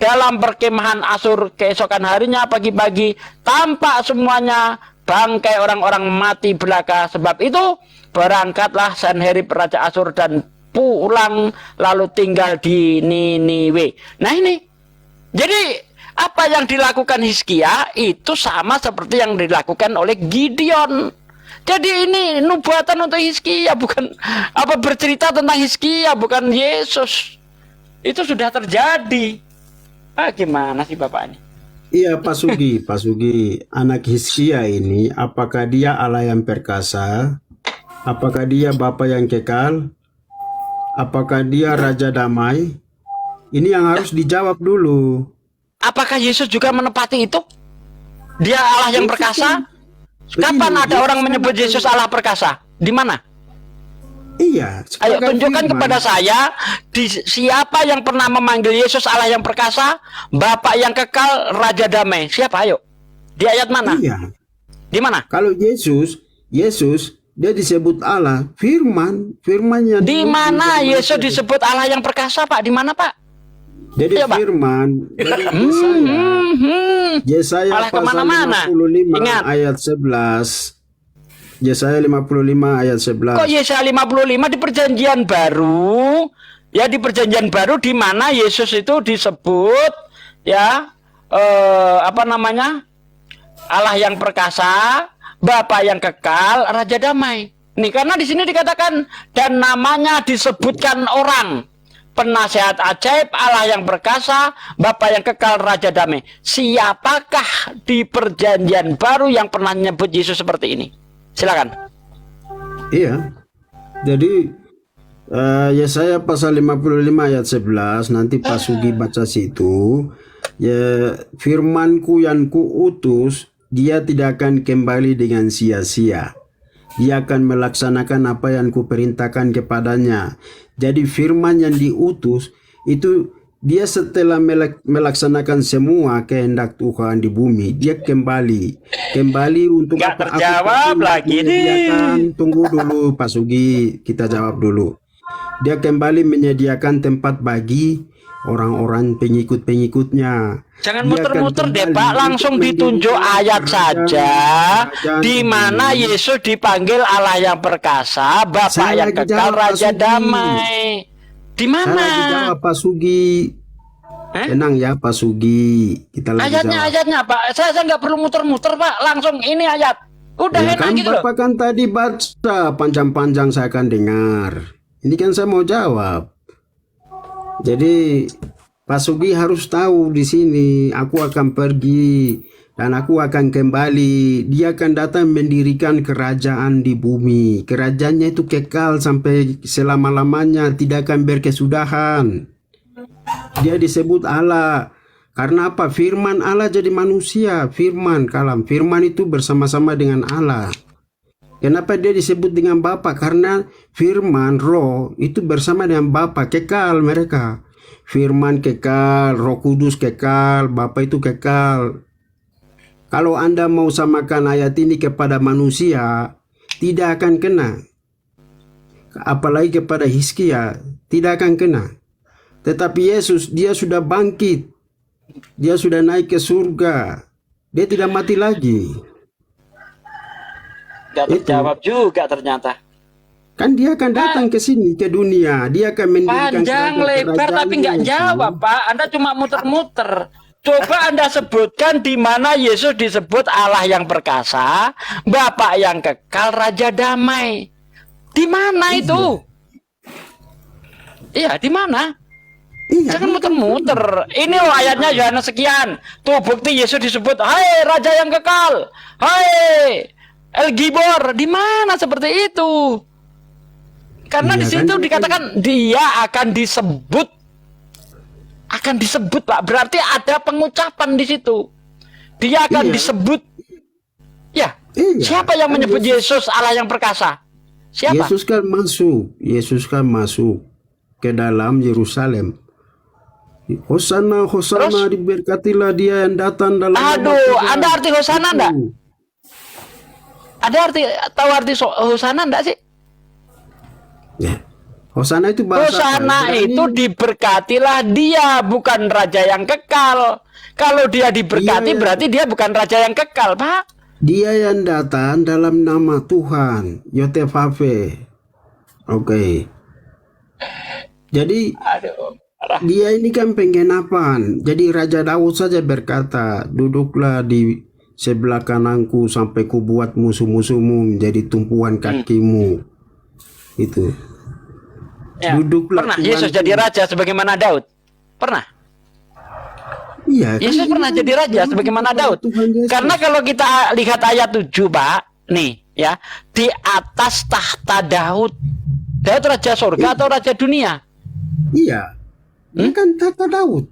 dalam perkemahan Asyur. Keesokan harinya pagi-pagi tampak semuanya bangkai orang-orang mati belaka. Sebab itu berangkatlah Sanherib Raja Asyur dan pulang lalu tinggal di Niniwe. Nah ini, jadi apa yang dilakukan Hizkia itu sama seperti yang dilakukan oleh Gideon. Jadi ini nubuatan untuk Hizkia, bukan apa bercerita tentang Hizkia, bukan Yesus. Itu sudah terjadi. Gimana sih Bapak ini? Iya Pak Sugi, anak Hizkia ini apakah dia Allah yang perkasa? Apakah dia Bapa yang kekal? Apakah dia Raja Damai? Ini yang harus dijawab dulu. Apakah Yesus juga menepati itu? Dia Allah yang perkasa? Kapan ada orang menyebut Yesus Allah perkasa? Di mana? Iya. Ayo tunjukkan kepada saya siapa yang pernah memanggil Yesus Allah yang perkasa, Bapa yang kekal, Raja Damai. Siapa? Ayo. Di ayat mana? Iya. Di mana? Kalau Yesus dia disebut Allah, firmannya. Di mana Yesus disebut Allah yang perkasa, Pak? Di mana, Pak? Jadi Ayo, Pak. firman dari Yesaya pasal 55 Ingat. ayat 11. Yesaya 55 ayat 11. Kok Yesaya 55 di perjanjian baru? Ya, di perjanjian baru di mana Yesus itu disebut ya Allah yang perkasa, Bapa yang kekal, Raja Damai. Nih, karena di sini dikatakan dan namanya disebutkan orang, penasehat ajaib, Allah yang perkasa, Bapa yang kekal, Raja Damai. Siapakah di perjanjian baru yang pernah menyebut Yesus seperti ini? Silakan. Iya. Jadi Yesaya pasal 55 ayat 11 nanti Pak Sugi baca situ. Ya, firmanku yang kuutus dia tidak akan kembali dengan sia-sia. Dia akan melaksanakan apa yang kuperintahkan kepadanya. Jadi firman yang diutus itu dia setelah melaksanakan semua kehendak Tuhan di bumi, dia kembali untuk Nggak apa? terjawab lagi nih. Tunggu dulu Pak Sugi, kita jawab dulu. Dia kembali menyediakan tempat bagi orang-orang pengikut-pengikutnya. Jangan Dia akan muter-muter deh kembali Pak, untuk langsung mendirikan ditunjuk ayat saja kerajaan di mana bumi. Yesus dipanggil Allah yang perkasa, Bapa Saya yang lagi kekal, jawab, Pak Raja Sugi. damai. Di Saya lagi mana? jawab Pak Sugi. Tenang ya Pak Sugi, kita lagi jawab. Ayatnya Pak, saya nggak perlu muter-muter Pak, langsung ini ayat. Udah Ya enak kan gitu loh. Bapak kan tadi baca panjang-panjang saya akan dengar. Ini kan saya mau jawab. Jadi Pak Sugi harus tahu di sini aku akan pergi dan aku akan kembali. Dia akan datang mendirikan kerajaan di bumi. Kerajaannya itu kekal sampai selama-lamanya, tidak akan berkesudahan. Dia disebut Allah. Karena apa? Firman Allah jadi manusia. Firman kalam. Firman itu bersama-sama dengan Allah. Kenapa dia disebut dengan Bapa? Karena firman roh itu bersama dengan Bapa, kekal mereka. Firman kekal, Roh Kudus kekal, Bapa itu kekal. Kalau Anda mau samakan ayat ini kepada manusia, tidak akan kena. Apalagi kepada Hizkia, tidak akan kena. Tetapi Yesus, dia sudah bangkit. Dia sudah naik ke surga. Dia tidak mati lagi. Gak terjawab juga ternyata. Kan dia akan datang ke sini, ke dunia. Dia akan mendirikan Panjang lebar tapi nggak kerajaannya. jawab Pak. Anda cuma muter-muter. Coba Anda sebutkan di mana Yesus disebut Allah yang perkasa, Bapa yang kekal, Raja damai. Di mana itu? Iya, di mana? Iya, Jangan muter-muter. Ini loh ayatnya Yohanes sekian. Tuh bukti Yesus disebut, "Hai Raja yang kekal. Hai El Gibor." Di mana seperti itu? Karena Iya di kan, situ dia dikatakan dia akan disebut. Akan disebut, Pak. Berarti ada pengucapan di situ. Dia akan Iya. disebut. Ya. Iya, Siapa yang kan menyebut Yesus Allah yang perkasa? Siapa? Yesus kan masuk ke dalam Yerusalem. Hosana, Hosana, Terus? diberkatilah dia yang datang dalam nama Aduh, Tuhan. Anda arti Hosana enggak? Ada arti, tahu arti Hosana enggak sih? Ya. Hosana itu bahasa Hosana apa? itu diberkatilah dia, bukan raja yang kekal. Kalau dia diberkati Iya. berarti dia bukan raja yang kekal, Pak. Dia yang datang dalam nama Tuhan, Yotevave. Oke. Jadi Aduh, parah. dia ini kan penggenapan. Jadi Raja Daud saja berkata, duduklah di sebelah kananku sampai ku buat musuh-musuhmu menjadi tumpuan kakimu. Itu. Ya. Duduklah Pernah Tuhan. Yesus jadi raja sebagaimana Daud? Pernah. Iya, kan Yesus dia pernah jadi raja duduk sebagaimana kepada Daud. Tuhan Yesus. Karena kalau kita lihat ayat 7, Pak, nih ya, di atas tahta Daud. Daud raja surga atau raja dunia? Iya. Dia kan tahta Daud.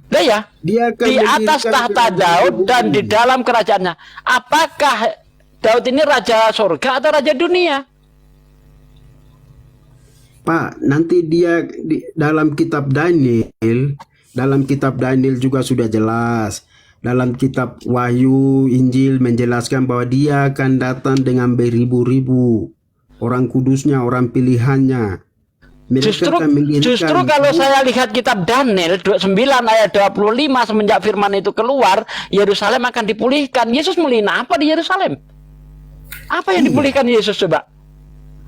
Nah ya, Dia akan di atas mendirikan tahta kerajaan Daud di dan bumi. di dalam kerajaannya. Apakah Daud ini raja surga atau raja dunia? Pak, nanti dia dalam kitab Daniel juga sudah jelas. Dalam kitab Wahyu, Injil menjelaskan bahwa dia akan datang dengan beribu-ribu orang kudusnya, orang pilihannya. Mereka akan mendirikan Justru kalau saya lihat kitab Daniel 29 ayat 25 semenjak firman itu keluar, Yerusalem akan dipulihkan. Yesus melina apa di Yerusalem? Apa yang dipulihkan Yesus coba?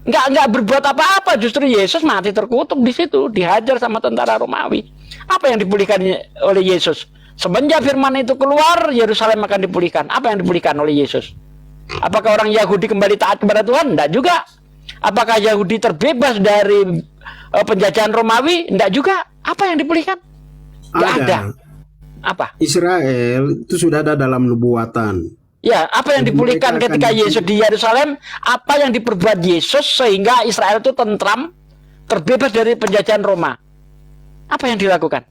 Nggak berbuat apa-apa, justru Yesus mati terkutuk di situ, dihajar sama tentara Romawi. Apa yang dipulihkan oleh Yesus? Semenjak firman itu keluar, Yerusalem akan dipulihkan. Apa yang dipulihkan oleh Yesus? Apakah orang Yahudi kembali taat kepada Tuhan? Enggak juga. Apakah Yahudi terbebas dari penjajahan Romawi? Enggak juga. Apa yang dipulihkan? Enggak ada. Apa? Israel itu sudah ada dalam nubuatan. Ya, apa yang Jadi dipulihkan mereka akan ketika Yesus di Yerusalem? Apa yang diperbuat Yesus sehingga Israel itu tentram, terbebas dari penjajahan Roma? Apa yang dilakukan?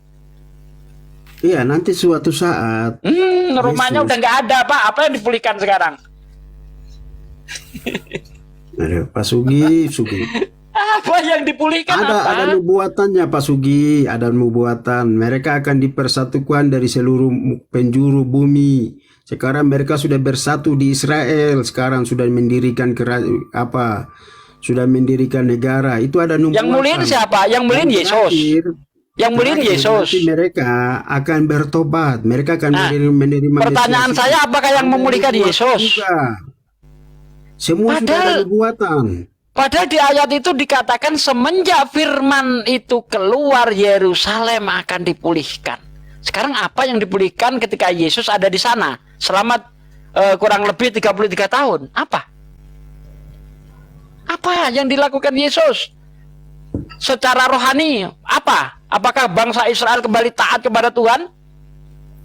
Iya, nanti suatu saat Romanya Yesus- udah nggak ada, Pak. Apa yang dipulihkan sekarang? Aduh, Pak Sugi. Apa yang dipulihkan? Ada apa? nubuatannya Pak Sugi, ada nubuatan. Mereka akan dipersatukan dari seluruh penjuru bumi. Sekarang mereka sudah bersatu di Israel. Sekarang sudah mendirikan sudah mendirikan negara. Itu ada nubuatan. Yang muliin siapa? Yang muliin Dan Yesus. Yang muliin terakhir, Yesus. nanti mereka akan bertobat. Mereka akan Nah, menerima pertanyaan Mesias. saya, apakah yang memulihkan Ada Yesus? juga. Semua sudah ada nubuatan. Padahal di ayat itu dikatakan semenjak firman itu keluar, Yerusalem akan dipulihkan. Sekarang apa yang dipulihkan ketika Yesus ada di sana selama kurang lebih 33 tahun? Apa? Apa yang dilakukan Yesus? Secara rohani, apa? Apakah bangsa Israel kembali taat kepada Tuhan?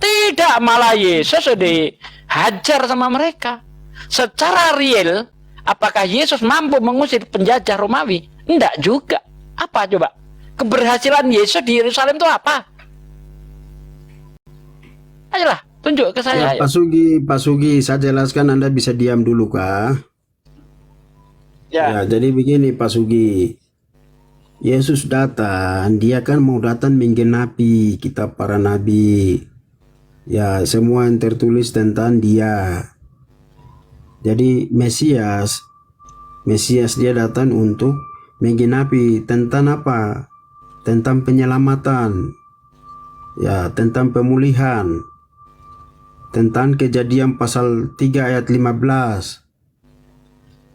Tidak, malah Yesus dihajar sama mereka. Secara real, apakah Yesus mampu mengusir penjajah Romawi? Enggak juga. Apa coba? Keberhasilan Yesus di Yerusalem itu apa? Ayolah, tunjuk ke saya. Ya, Pak Sugi, saya jelaskan, Anda bisa diam dulu kah? Ya, jadi begini Pak Sugi. Yesus datang, dia kan mau datang menggenapi kitab para nabi. Ya, semua yang tertulis tentang dia. Jadi Mesias dia datang untuk menggenapi tentang apa? Tentang penyelamatan. Ya, tentang pemulihan. Tentang Kejadian pasal 3 ayat 15.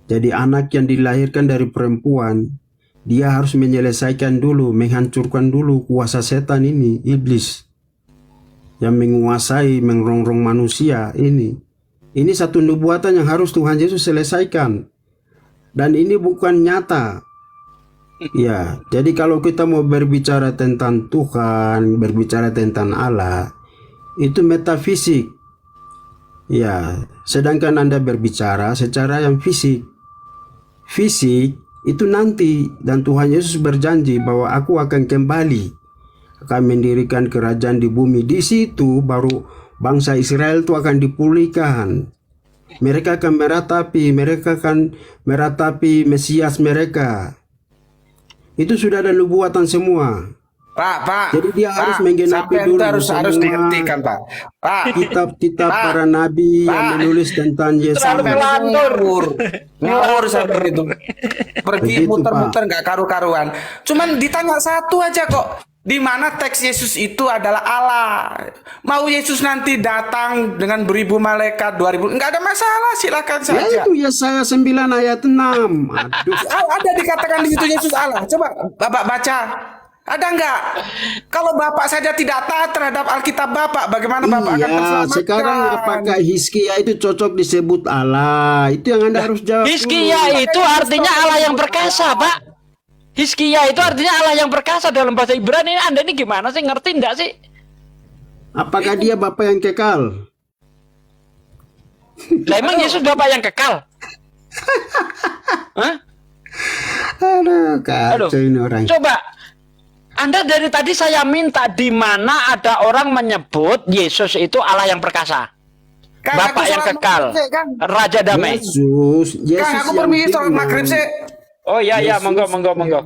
Jadi anak yang dilahirkan dari perempuan, dia harus menyelesaikan dulu, menghancurkan dulu kuasa setan ini, iblis. Yang menguasai, merongrong manusia ini. Ini satu nubuatan yang harus Tuhan Yesus selesaikan. Dan ini bukan nyata. Ya, jadi kalau kita mau berbicara tentang Tuhan, berbicara tentang Allah, itu metafisik. Ya, sedangkan Anda berbicara secara yang fisik. Fisik itu nanti, dan Tuhan Yesus berjanji bahwa aku akan kembali, akan mendirikan kerajaan di bumi. Di situ baru bangsa Israel itu akan dipulihkan. Mereka akan meratapi Mesias mereka. Itu sudah ada nubuatan semua. Pak. Jadi dia harus menggenapi sampai dulu harus dihentikan, Pak. Pak. Kitab-kitab para nabi yang menulis tentang Yesus. Ngawur sampai itu. Pergi Begitu, muter-muter nggak karu-karuan. Cuman ditanya satu aja kok. Di mana teks Yesus itu adalah Allah. Mau Yesus nanti datang dengan 1000 malaikat, 2000, nggak ada masalah, silakan Ya saja. itu Yesaya 9 ayat 6. Aduh. Ada dikatakan di situ Yesus Allah. Coba Bapak baca. Ada nggak? Kalau Bapak saja tidak taat terhadap Alkitab Bapak, bagaimana Bapak akan Iya, terselamatkan? sekarang apakah Hizkia itu cocok disebut Allah? Itu yang Anda harus jawab. Hizkia itu artinya Allah yang perkasa, Pak. Hizkia itu artinya Allah yang perkasa dalam bahasa Ibrani. Anda ini gimana sih? Ngerti enggak sih? Apakah dia Bapa yang kekal? Lah emang Yesus Bapak yang kekal? Hah? Aduh, kacau ini orang. Coba, Anda dari tadi saya minta di mana ada orang menyebut Yesus itu Allah yang perkasa, Kang, Bapak aku yang sholat kekal, maghrib, Kang. Raja damai. Yesus Kang, aku yang permisi sholat firman. maghrib sih. Oh iya, Yesus monggo.